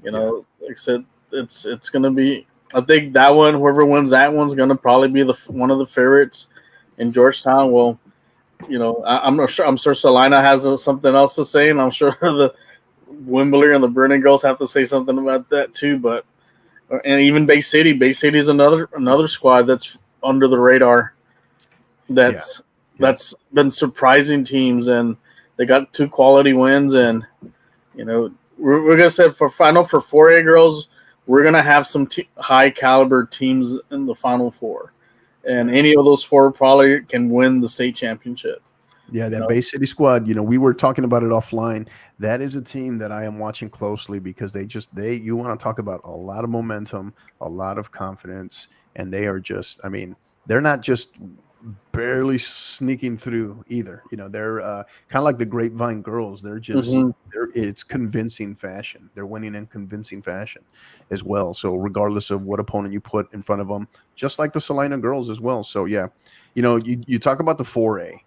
Like I said, it's going to be. I think that one, whoever wins that one's going to probably be one of the favorites in Georgetown. Well, I'm not sure. I'm sure Salina has something else to say, and I'm sure the Wimberley and the Brennan girls have to say something about that too. And even Bay City is another squad that's under the radar. That's been surprising teams, and they got 2 quality wins. And we're gonna say for 4A girls, we're gonna have some high caliber teams in the Final Four, and any of those 4 probably can win the state championship. Yeah, that Bay City squad, we were talking about it offline. That is a team that I am watching closely because you want to talk about a lot of momentum, a lot of confidence, and they are just, they're not just barely sneaking through either. They're kind of like the Grapevine girls. They're just, it's convincing fashion. They're winning in convincing fashion as well. So regardless of what opponent you put in front of them, just like the Salina girls as well. So yeah, you talk about the 4A.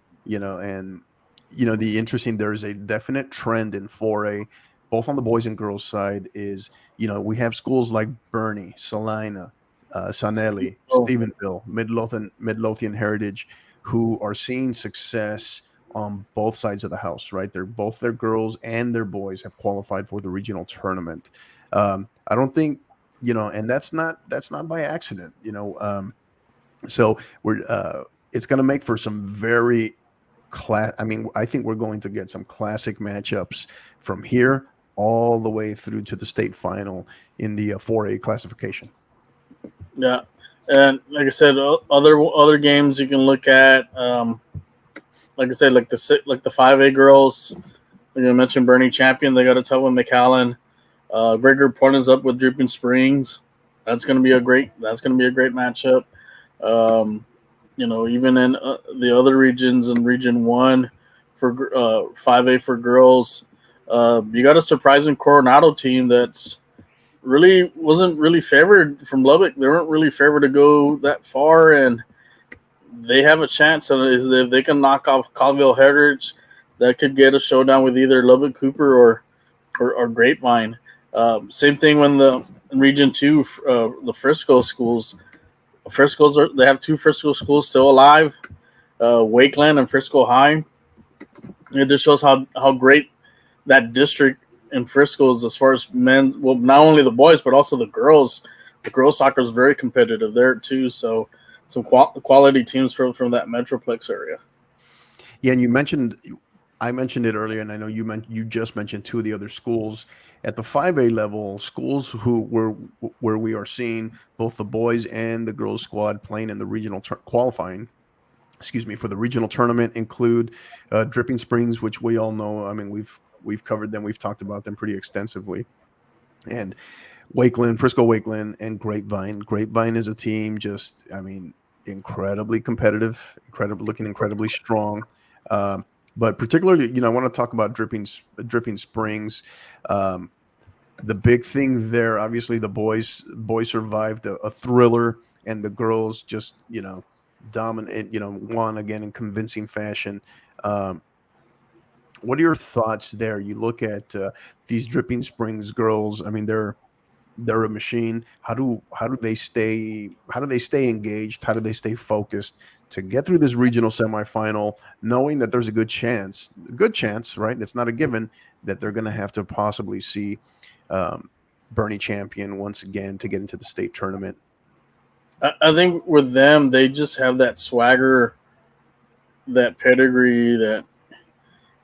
There's a definite trend in 4A, both on the boys and girls side is, we have schools like Bernie, Salina, Sanelli, Stephenville, Midlothian Heritage, who are seeing success on both sides of the house, right? Both their girls and their boys have qualified for the regional tournament. I don't think, and that's not by accident, so it's going to make for some very I think we're going to get some classic matchups from here all the way through to the state final in the 4A classification. Yeah, and like I said, other games you can look at, like I said, like the 5A girls. Like I mentioned, Bernie Champion, they got a tough with McAllen. Gregor Portland's up with Dripping Springs. That's going to be a great matchup. Even in the other regions in Region 1 for 5A for girls, you got a surprising Coronado team that's wasn't really favored from Lubbock. They weren't really favored to go that far, and they have a chance. And if they can knock off Colville Heritage, that could get a showdown with either Lubbock Cooper or Grapevine. Same thing when in Region 2, the Frisco schools. They have 2 Frisco schools still alive, Wakeland and Frisco High. It just shows how great that district in Frisco is as far as men. Well, not only the boys but also the girls. The girls soccer is very competitive there too. So some quality teams from that Metroplex area. Yeah, and I mentioned it earlier, and I know you just mentioned 2 of the other schools at the 5A level, schools where we are seeing both the boys and the girls squad playing in the regional qualifying. For the regional tournament include Dripping Springs, which we all know. We've covered them. We've talked about them pretty extensively. And Frisco Wakeland, and Grapevine. Grapevine is a team just, incredibly competitive, looking incredibly strong. But particularly, I want to talk about Dripping Springs. The big thing there, obviously, the boys survived a thriller, and the girls just, dominate, won again in convincing fashion. What are your thoughts there? You look at these Dripping Springs girls. They're they're a machine. How do they stay engaged? How do they stay focused to get through this regional semifinal, knowing that there's a good chance, right? It's not a given that they're going to have to possibly see Bernie champion once again to get into the state tournament. I think with them, they just have that swagger, that pedigree, that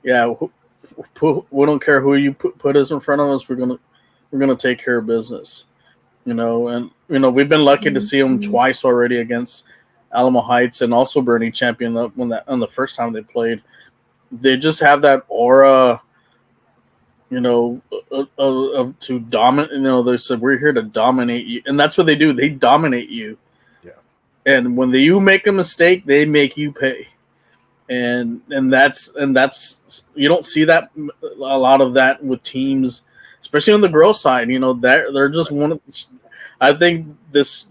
we don't care who you put us in front of us. We're gonna take care of business, And we've been lucky to see them twice already against Alamo Heights and also Bernie champion on the first time they played. They just have that aura, to dominate. They said we're here to dominate you, and that's what they do. They dominate you. And when you make a mistake, they make you pay, and that's you don't see that a lot of that with teams, especially on the girls' side. They're just one of. I think this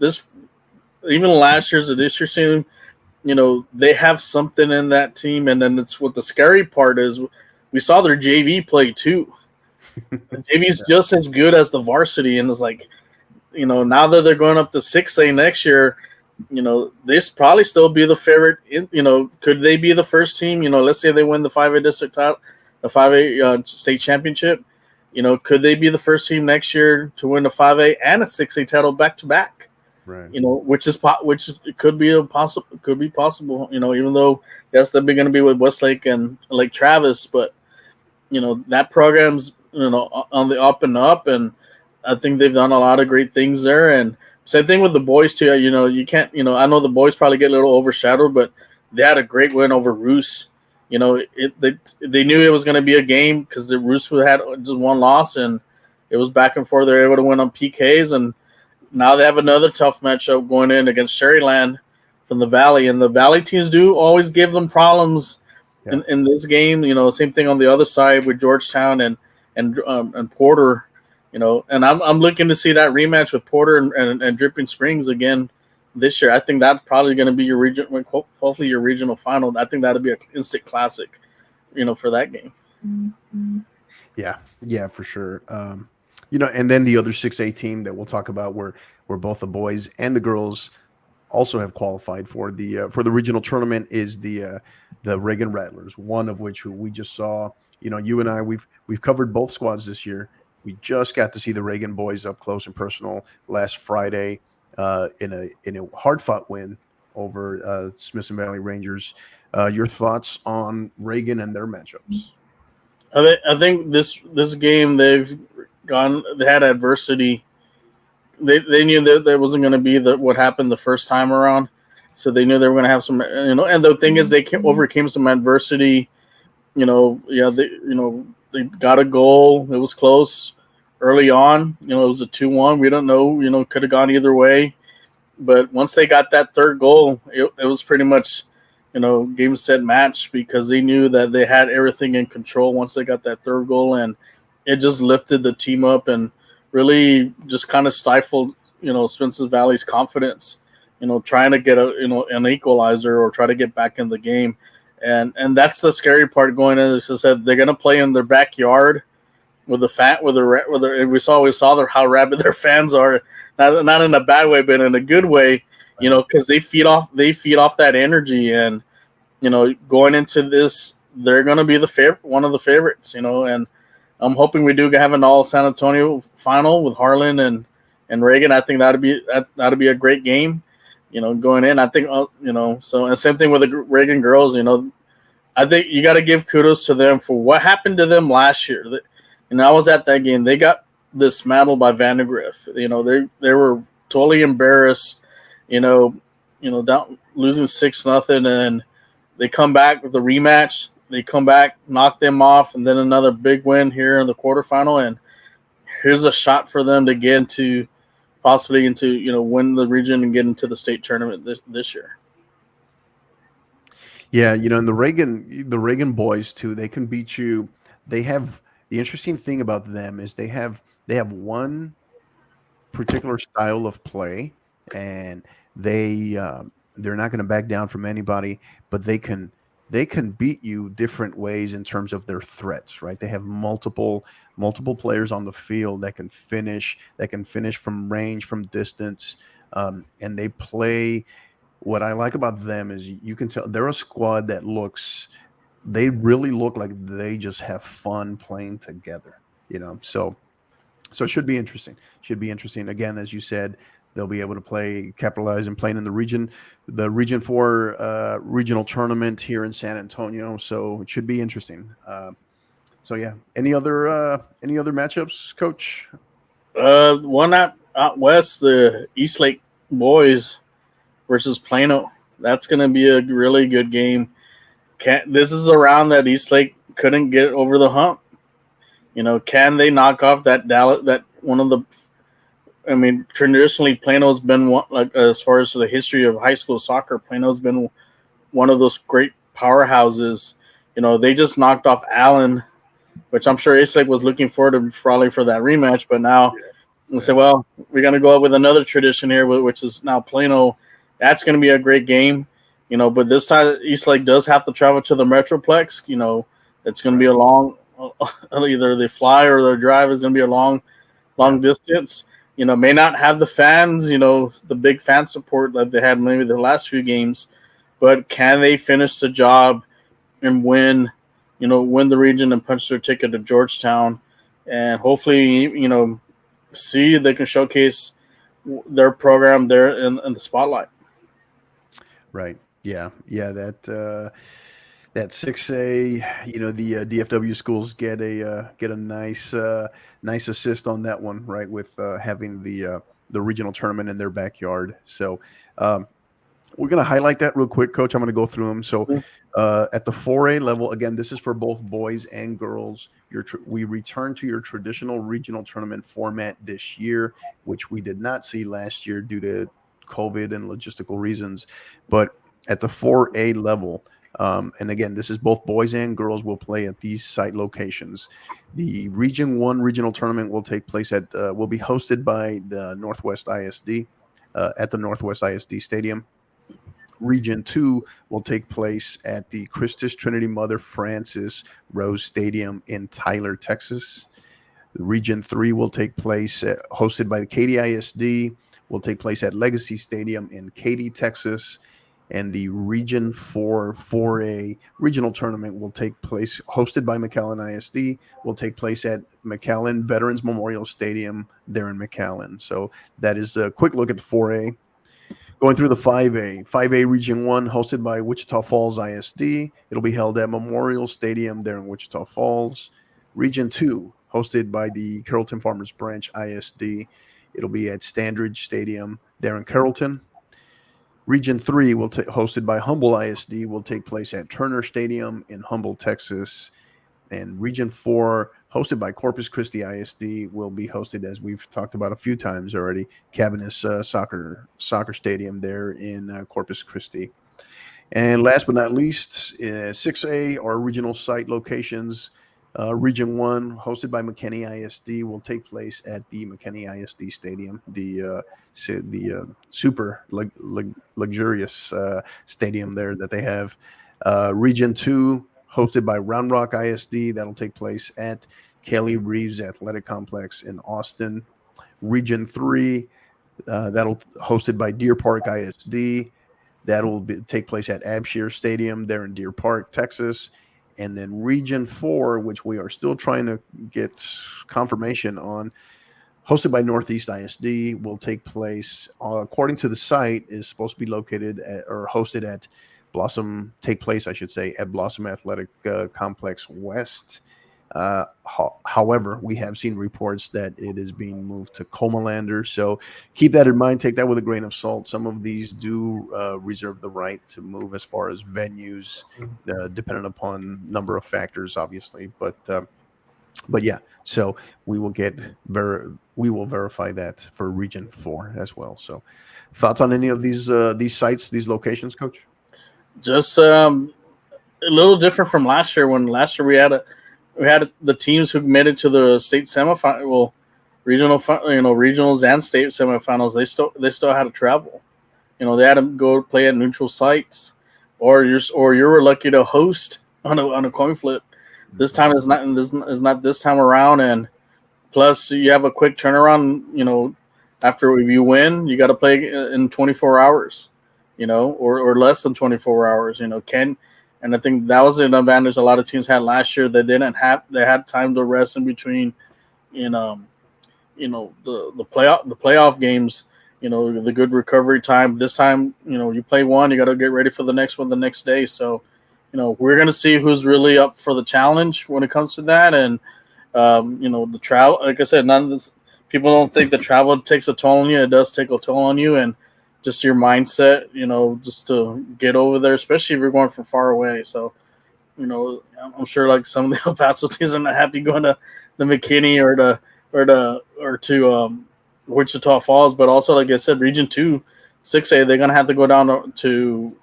even last year's and this year's team, they have something in that team, and then it's what the scary part is. We saw their JV play too. The JV's just as good as the varsity, and it's like, now that they're going up to 6A next year. They probably still be the favorite. Could they be the first team? Let's say they win the 5A district title, the 5A state championship. Could they be the first team next year to win the 5A and a 6A title back to back? Right. Which could be possible. Even though yes, they're going to be with Westlake and Lake Travis, but that program's on the up and up, and I think they've done a lot of great things there. And same thing with the boys too. You can't. I know the boys probably get a little overshadowed, but they had a great win over Roos. They knew it was going to be a game because the Roos had just one loss, and it was back and forth. They're able to win on PKs, and now they have another tough matchup going in against Sherryland from the Valley. And the Valley teams do always give them problems in this game. Same thing on the other side with Georgetown and Porter. And I'm looking to see that rematch with Porter and Dripping Springs again this year. I think that's probably going to be your hopefully your regional final. I think that'll be an instant classic, for that game. Mm-hmm. Yeah, for sure. And then the other 6A team that we'll talk about where both the boys and the girls also have qualified for the regional tournament is the Reagan Rattlers, one of which who we just saw. You and I, we've covered both squads this year. We just got to see the Reagan boys up close and personal last Friday in a hard-fought win over Smithson Valley Rangers. Your thoughts on Reagan and their matchups? I think this game they had adversity. They knew that there wasn't going to be what happened the first time around, so they knew they were going to have some. And the thing is, they overcame some adversity. They got a goal. It was close early on. It was a 2-1. We don't know. Could have gone either way. But once they got that third goal, it was pretty much, game, set, match, because they knew that they had everything in control once they got that third goal, and it just lifted the team up and really just kind of stifled, Spencer Valley's confidence, trying to get an equalizer or try to get back in the game. And that's the scary part going in. As I said, they're going to play in their backyard with we saw how rabid their fans are, not in a bad way, but in a good way, because they feed off that energy. And, going into this, they're going to be one of the favorites, and I'm hoping we do have an all San Antonio final with Harlan and Reagan. I think that'd be a great game, going in. I think, so, and same thing with the Reagan girls, I think you got to give kudos to them for what happened to them last year. And I was at that game. They got dismantled by Vandegrift. They were totally embarrassed, down losing 6-0, and they come back with the rematch. They come back, knock them off, and then another big win here in the quarterfinal. And here's a shot for them to get into, possibly into, win the region and get into the state tournament this year. Yeah, and the Reagan boys too, they can beat you. They have the interesting thing about them is they have one particular style of play, and they're not going to back down from anybody, but they can they can beat you different ways in terms of their threats, right? They have multiple players on the field that can finish from range, from distance, and they play. What I like about them is you can tell they're a squad that they really look like they just have fun playing together, so it should be interesting. Should be interesting. Again, as you said, they'll be able to capitalize and playing in the Region 4 regional tournament here in San Antonio. So it should be interesting. So yeah, any other matchups, Coach? One out west, the Eastlake Boys versus Plano. That's going to be a really good game. This is a round that Eastlake couldn't get over the hump. Can they knock off that Dallas? That one of the, I mean, traditionally Plano's been one, like as far as the history of high school soccer, Plano's been one of those great powerhouses. They just knocked off Allen, which I'm sure Eastlake was looking forward to probably for that rematch. But now we say, well, we're going to go up with another tradition here, which is now Plano. That's going to be a great game. But this time Eastlake does have to travel to the Metroplex. It's going to be a long. Either they fly or their drive is going to be a long distance. May not have the fans, the big fan support that they had maybe the last few games, but can they finish the job and win the region and punch their ticket to Georgetown, and hopefully, see if they can showcase their program there in the spotlight. Right. Yeah. That 6A, the DFW schools get a nice assist on that one, right? With having the regional tournament in their backyard. So we're going to highlight that real quick, Coach. I'm going to go through them. So at the 4A level, again, this is for both boys and girls. We return to your traditional regional tournament format this year, which we did not see last year due to COVID and logistical reasons. But at the 4A level, and again, this is both boys and girls will play at these site locations. The Region 1 regional tournament will take place will be hosted by the Northwest ISD at the Northwest ISD Stadium. Region 2 will take place at the Christus Trinity Mother Francis Rose Stadium in Tyler, Texas. Region 3 will take place hosted by the Katy ISD, will take place at Legacy Stadium in Katy, Texas. And the Region 4 4A regional tournament will take place, hosted by McAllen ISD, will take place at McAllen Veterans Memorial Stadium there in McAllen. So that is a quick look at the 4A. Going through the 5A Region 1, hosted by Wichita Falls ISD. It'll be held at Memorial Stadium there in Wichita Falls. Region 2, hosted by the Carrollton Farmers Branch ISD. It'll be at Standridge Stadium there in Carrollton. Region 3 hosted by Humble ISD will take place at Turner Stadium in Humble, Texas. And Region 4, hosted by Corpus Christi ISD, will be hosted, as we've talked about a few times already, Cabinets Soccer Stadium there in Corpus Christi. And last but not least, 6A, our regional site locations. Region 1, hosted by McKinney ISD, will take place at the McKinney ISD Stadium, the super luxurious stadium there that they have. Region 2, hosted by Round Rock ISD, that'll take place at Kelly Reeves Athletic Complex in Austin. Region 3, that'll hosted by Deer Park ISD, that'll take place at Abshire Stadium there in Deer Park, Texas. And then Region 4, which we are still trying to get confirmation on, hosted by Northeast ISD, will take place, according to the site, is supposed to be located or hosted at Blossom Athletic Complex West. However, we have seen reports that it is being moved to Comalander. So keep that in mind. Take that with a grain of salt. Some of these do reserve the right to move as far as venues, depending upon number of factors, obviously. But yeah, so we will verify that for Region 4 as well. So thoughts on any of these sites, these locations, Coach? Just a little different from last year. When last year we had the teams who made it to the state semifinal, regionals and state semifinals. They still had to travel. They had to go play at neutral sites. or you were lucky to host on a coin flip. This time is not this time around, and plus you have a quick turnaround. After you win, you got to play in 24 hours, or less than 24 hours. And I think that was an advantage a lot of teams had last year. They had time to rest in between, the playoff games. The good recovery time. This time, you play one, you got to get ready for the next one the next day. So, we're going to see who's really up for the challenge when it comes to that. And, the travel, like I said, none of this, people don't think the travel takes a toll on you. It does take a toll on you. And just your mindset, just to get over there, especially if you're going from far away. So, I'm sure like some of the El Paso teams are not happy going to the McKinney or to Wichita Falls, but also, like I said, Region 2, 6A, they're going to have to go down to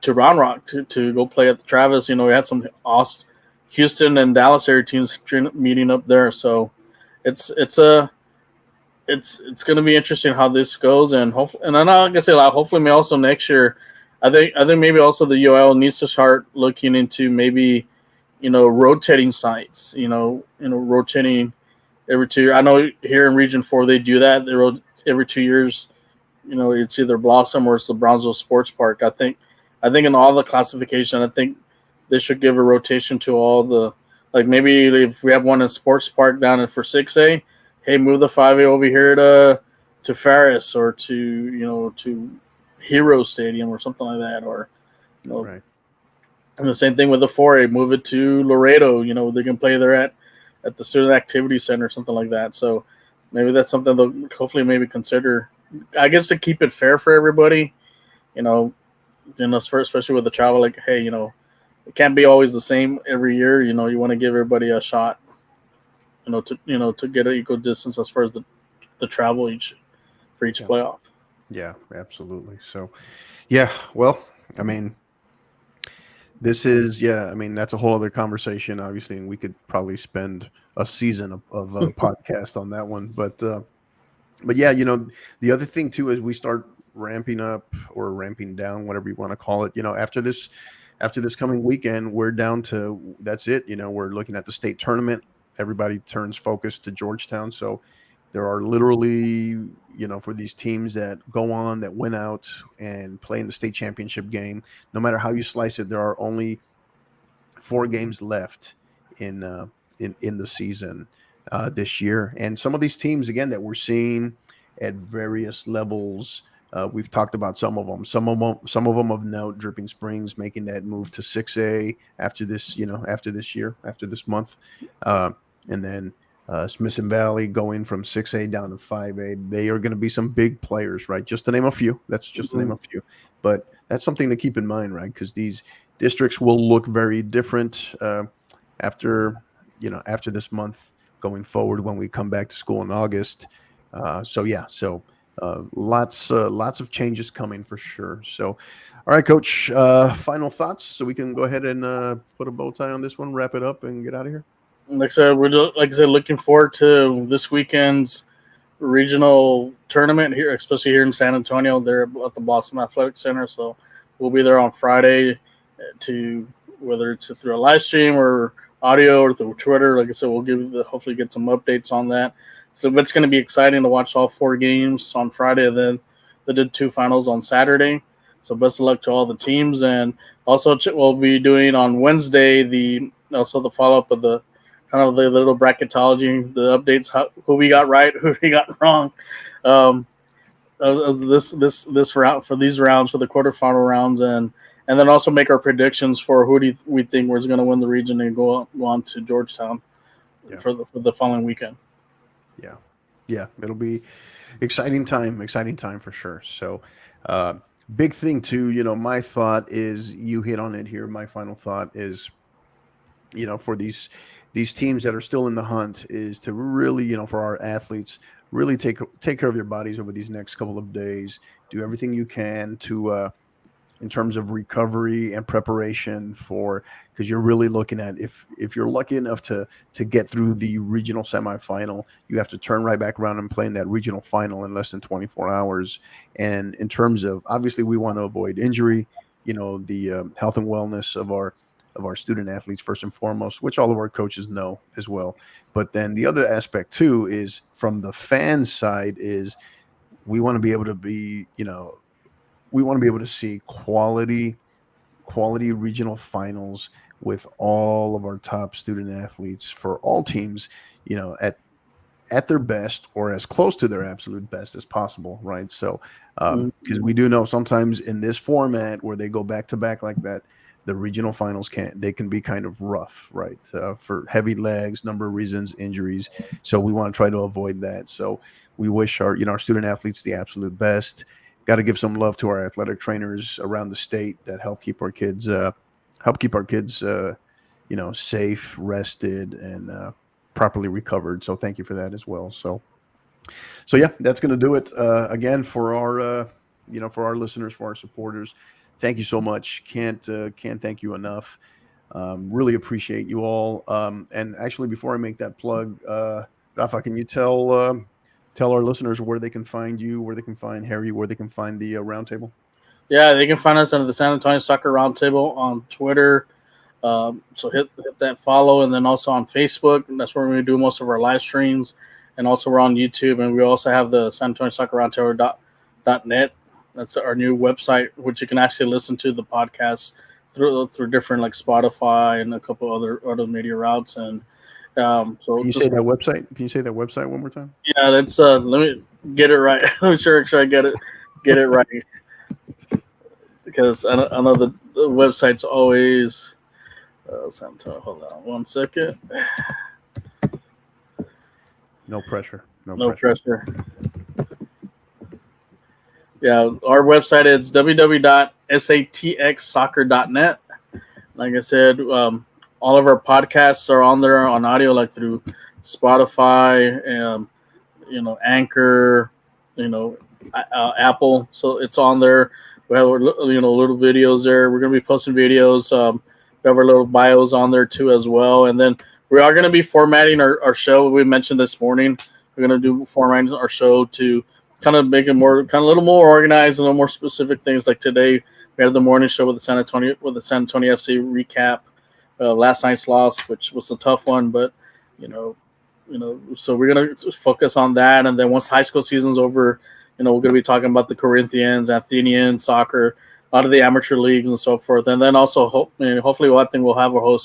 Round Rock to go play at the Travis. We had some Houston and Dallas area teams meeting up there. So it's going to be interesting how this goes. And hopefully, and I know, like I said, hopefully also next year, I think maybe also the UL needs to start looking into maybe, rotating sites, rotating every 2 years. I know here in Region 4 they do that. They rotate every 2 years. It's either Blossom or it's the Brownsville Sports Park. I think in all the classification, I think they should give a rotation to all the, like maybe if we have one in Sports Park down for 6A, hey, move the 5A over here to Ferris or to Hero Stadium or something like that, or right. And the same thing with the 4A, move it to Laredo. They can play there at the Student Activity Center or something like that. So maybe that's something they'll hopefully maybe consider, I guess, to keep it fair for everybody, especially with the travel, like, hey, it can't be always the same every year. You want to give everybody a shot, to get an equal distance as far as the travel for each playoff. Yeah, absolutely. So, yeah, well, I mean, this is, that's a whole other conversation, obviously, and we could probably spend a season of a podcast on that one. But yeah, the other thing too is we start ramping up or ramping down, whatever you want to call it. After this coming weekend, we're down to, that's it. We're looking at the state tournament. Everybody turns focus to Georgetown. So there are literally, for these teams that go on, that win out and play in the state championship game, no matter how you slice it, there are only 4 games left in the season this year. And some of these teams, again, that we're seeing at various levels, we've talked about some of them. Some of them of note, Dripping Springs making that move to 6A after this month, and then Smithson Valley going from 6A down to 5A. They are going to be some big players, right? Just to name a few. That's just to name a few. But that's something to keep in mind, right? Because these districts will look very different after this month going forward when we come back to school in August. So lots of changes coming for sure. So, all right, Coach, final thoughts so we can go ahead and put a bow tie on this one, wrap it up, and get out of here. Like I said, looking forward to this weekend's regional tournament here, especially here in San Antonio. They're at the Blossom Athletic Center, so we'll be there on Friday to, whether it's through a live stream or audio or through Twitter. Like I said, we'll hopefully get some updates on that. So it's going to be exciting to watch all 4 games on Friday. And then they did 2 finals on Saturday. So best of luck to all the teams. And also we'll be doing on Wednesday the follow-up of the kind of the little bracketology, the updates, who we got right, who we got wrong. This round, for these rounds, for the quarterfinal rounds, and then also make our predictions for who we think was going to win the region and go on to Georgetown for the following weekend. Yeah, it'll be exciting time for sure. So big thing too, my thought is, you hit on it here. My final thought is, for these teams that are still in the hunt, is to really, for our athletes, really take care of your bodies over these next couple of days. Do everything you can to in terms of recovery and preparation because you're really looking at, if you're lucky enough to get through the regional semifinal, you have to turn right back around and play in that regional final in less than 24 hours. And in terms of, obviously we want to avoid injury, the health and wellness of our student athletes first and foremost, which all of our coaches know as well. But then the other aspect too is from the fan side is we want to be able to see quality regional finals with all of our top student athletes for all teams, at their best or as close to their absolute best as possible, right? So, because we do know sometimes in this format where they go back to back like that, the regional finals can be kind of rough, right? For heavy legs, number of reasons, injuries. So we want to try to avoid that. So we wish our student athletes the absolute best. Got to give some love to our athletic trainers around the state that help keep our kids safe, rested, and properly recovered. So thank you for that as well. So yeah, that's going to do it again for our listeners, for our supporters. Thank you so much. Can't thank you enough. Really appreciate you all. And actually, before I make that plug, Rafa, can you tell our listeners where they can find you, where they can find Harry, where they can find the roundtable? Yeah, they can find us under the San Antonio Soccer Roundtable on Twitter. So hit that follow, and then also on Facebook. And that's where we do most of our live streams, and also we're on YouTube, and we also have the San Antonio Soccer Roundtable.net. That's our new website, which you can actually listen to the podcast through different like Spotify and a couple other media routes. And so can you say that website? Can you say that website one more time? Yeah, that's let me get it right. Let me sure I get it right, because I know the website's always. Hold on 1 second. No pressure. No pressure. Yeah, our website is www.satxsoccer.net. Like I said, all of our podcasts are on there on audio, like through Spotify, Anchor, Apple. So it's on there. We have little videos there. We're gonna be posting videos. We have our little bios on there too as well. And then we are going to be formatting our show. We mentioned this morning, we're going to do formatting our show to kind of make it a little more organized, a little more specific things. Like today, we had the morning show with the San Antonio FC recap, last night's loss, which was a tough one, but so we're going to focus on that. And then once high school season's over, we're going to be talking about the Corinthians, Athenian soccer, a lot of the amateur leagues and so forth. And then also hopefully we'll have a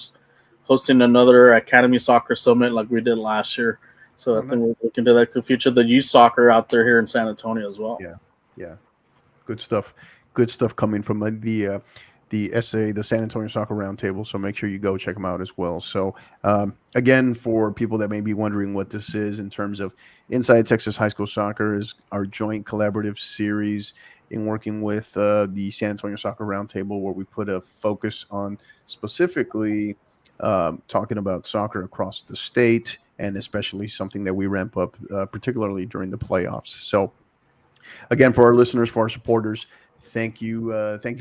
hosting another Academy Soccer Summit like we did last year. So I think we're looking to that to feature the youth soccer out there here in San Antonio as well. Yeah. Good stuff coming from the San Antonio Soccer Roundtable. So make sure you go check them out as well. So again, for people that may be wondering what this is in terms of Inside Texas High School Soccer, is our joint collaborative series in working with the San Antonio Soccer Roundtable, where we put a focus on specifically talking about soccer across the state, and especially something that we ramp up particularly during the playoffs. So again, for our listeners, for our supporters, thank you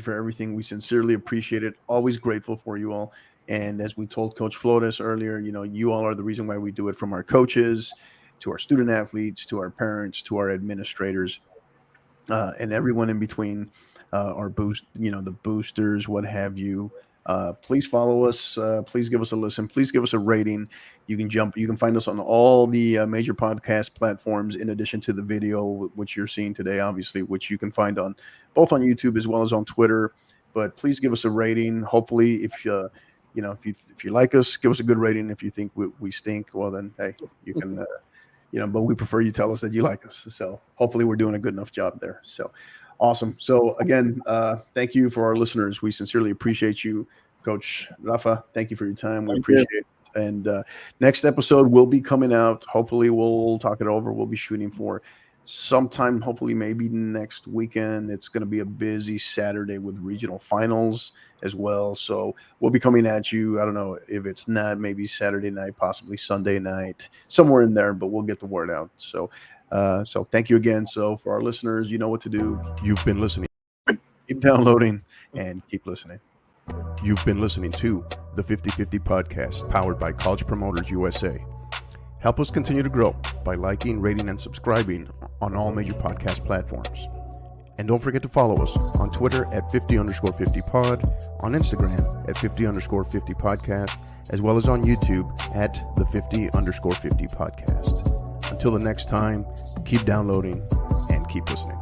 for everything. We sincerely appreciate it. Always grateful for you all. And as we told Coach Flores earlier, you all are the reason why we do it, from our coaches to our student athletes, to our parents, to our administrators, and everyone in between, our the boosters, what have you. Please follow us. Please give us a listen. Please give us a rating. You can find us on all the major podcast platforms, in addition to the video, which you're seeing today, obviously, which you can find on both on YouTube as well as on Twitter. But please give us a rating. Hopefully, if you like us, give us a good rating. If you think we stink, well then, hey, you can. But we prefer you tell us that you like us. So hopefully we're doing a good enough job there. So awesome. So again, thank you for our listeners. We sincerely appreciate you, Coach Rafa. Thank you for your time. We appreciate it. And next episode will be coming out. Hopefully we'll talk it over. We'll be shooting for sometime, hopefully maybe next weekend. It's going to be a busy Saturday with regional finals as well. So we'll be coming at you. I don't know if it's not maybe Saturday night, possibly Sunday night, somewhere in there, but we'll get the word out. So thank you again. So for our listeners, you know what to do. You've been listening. Keep downloading and keep listening. You've been listening to the 50/50 podcast, powered by College Promoters USA. Help us continue to grow by liking, rating, and subscribing on all major podcast platforms. And don't forget to follow us on Twitter at 50_50pod, on Instagram at 50_50 podcast, as well as on YouTube at the 50_50 podcast. Until the next time, keep downloading and keep listening.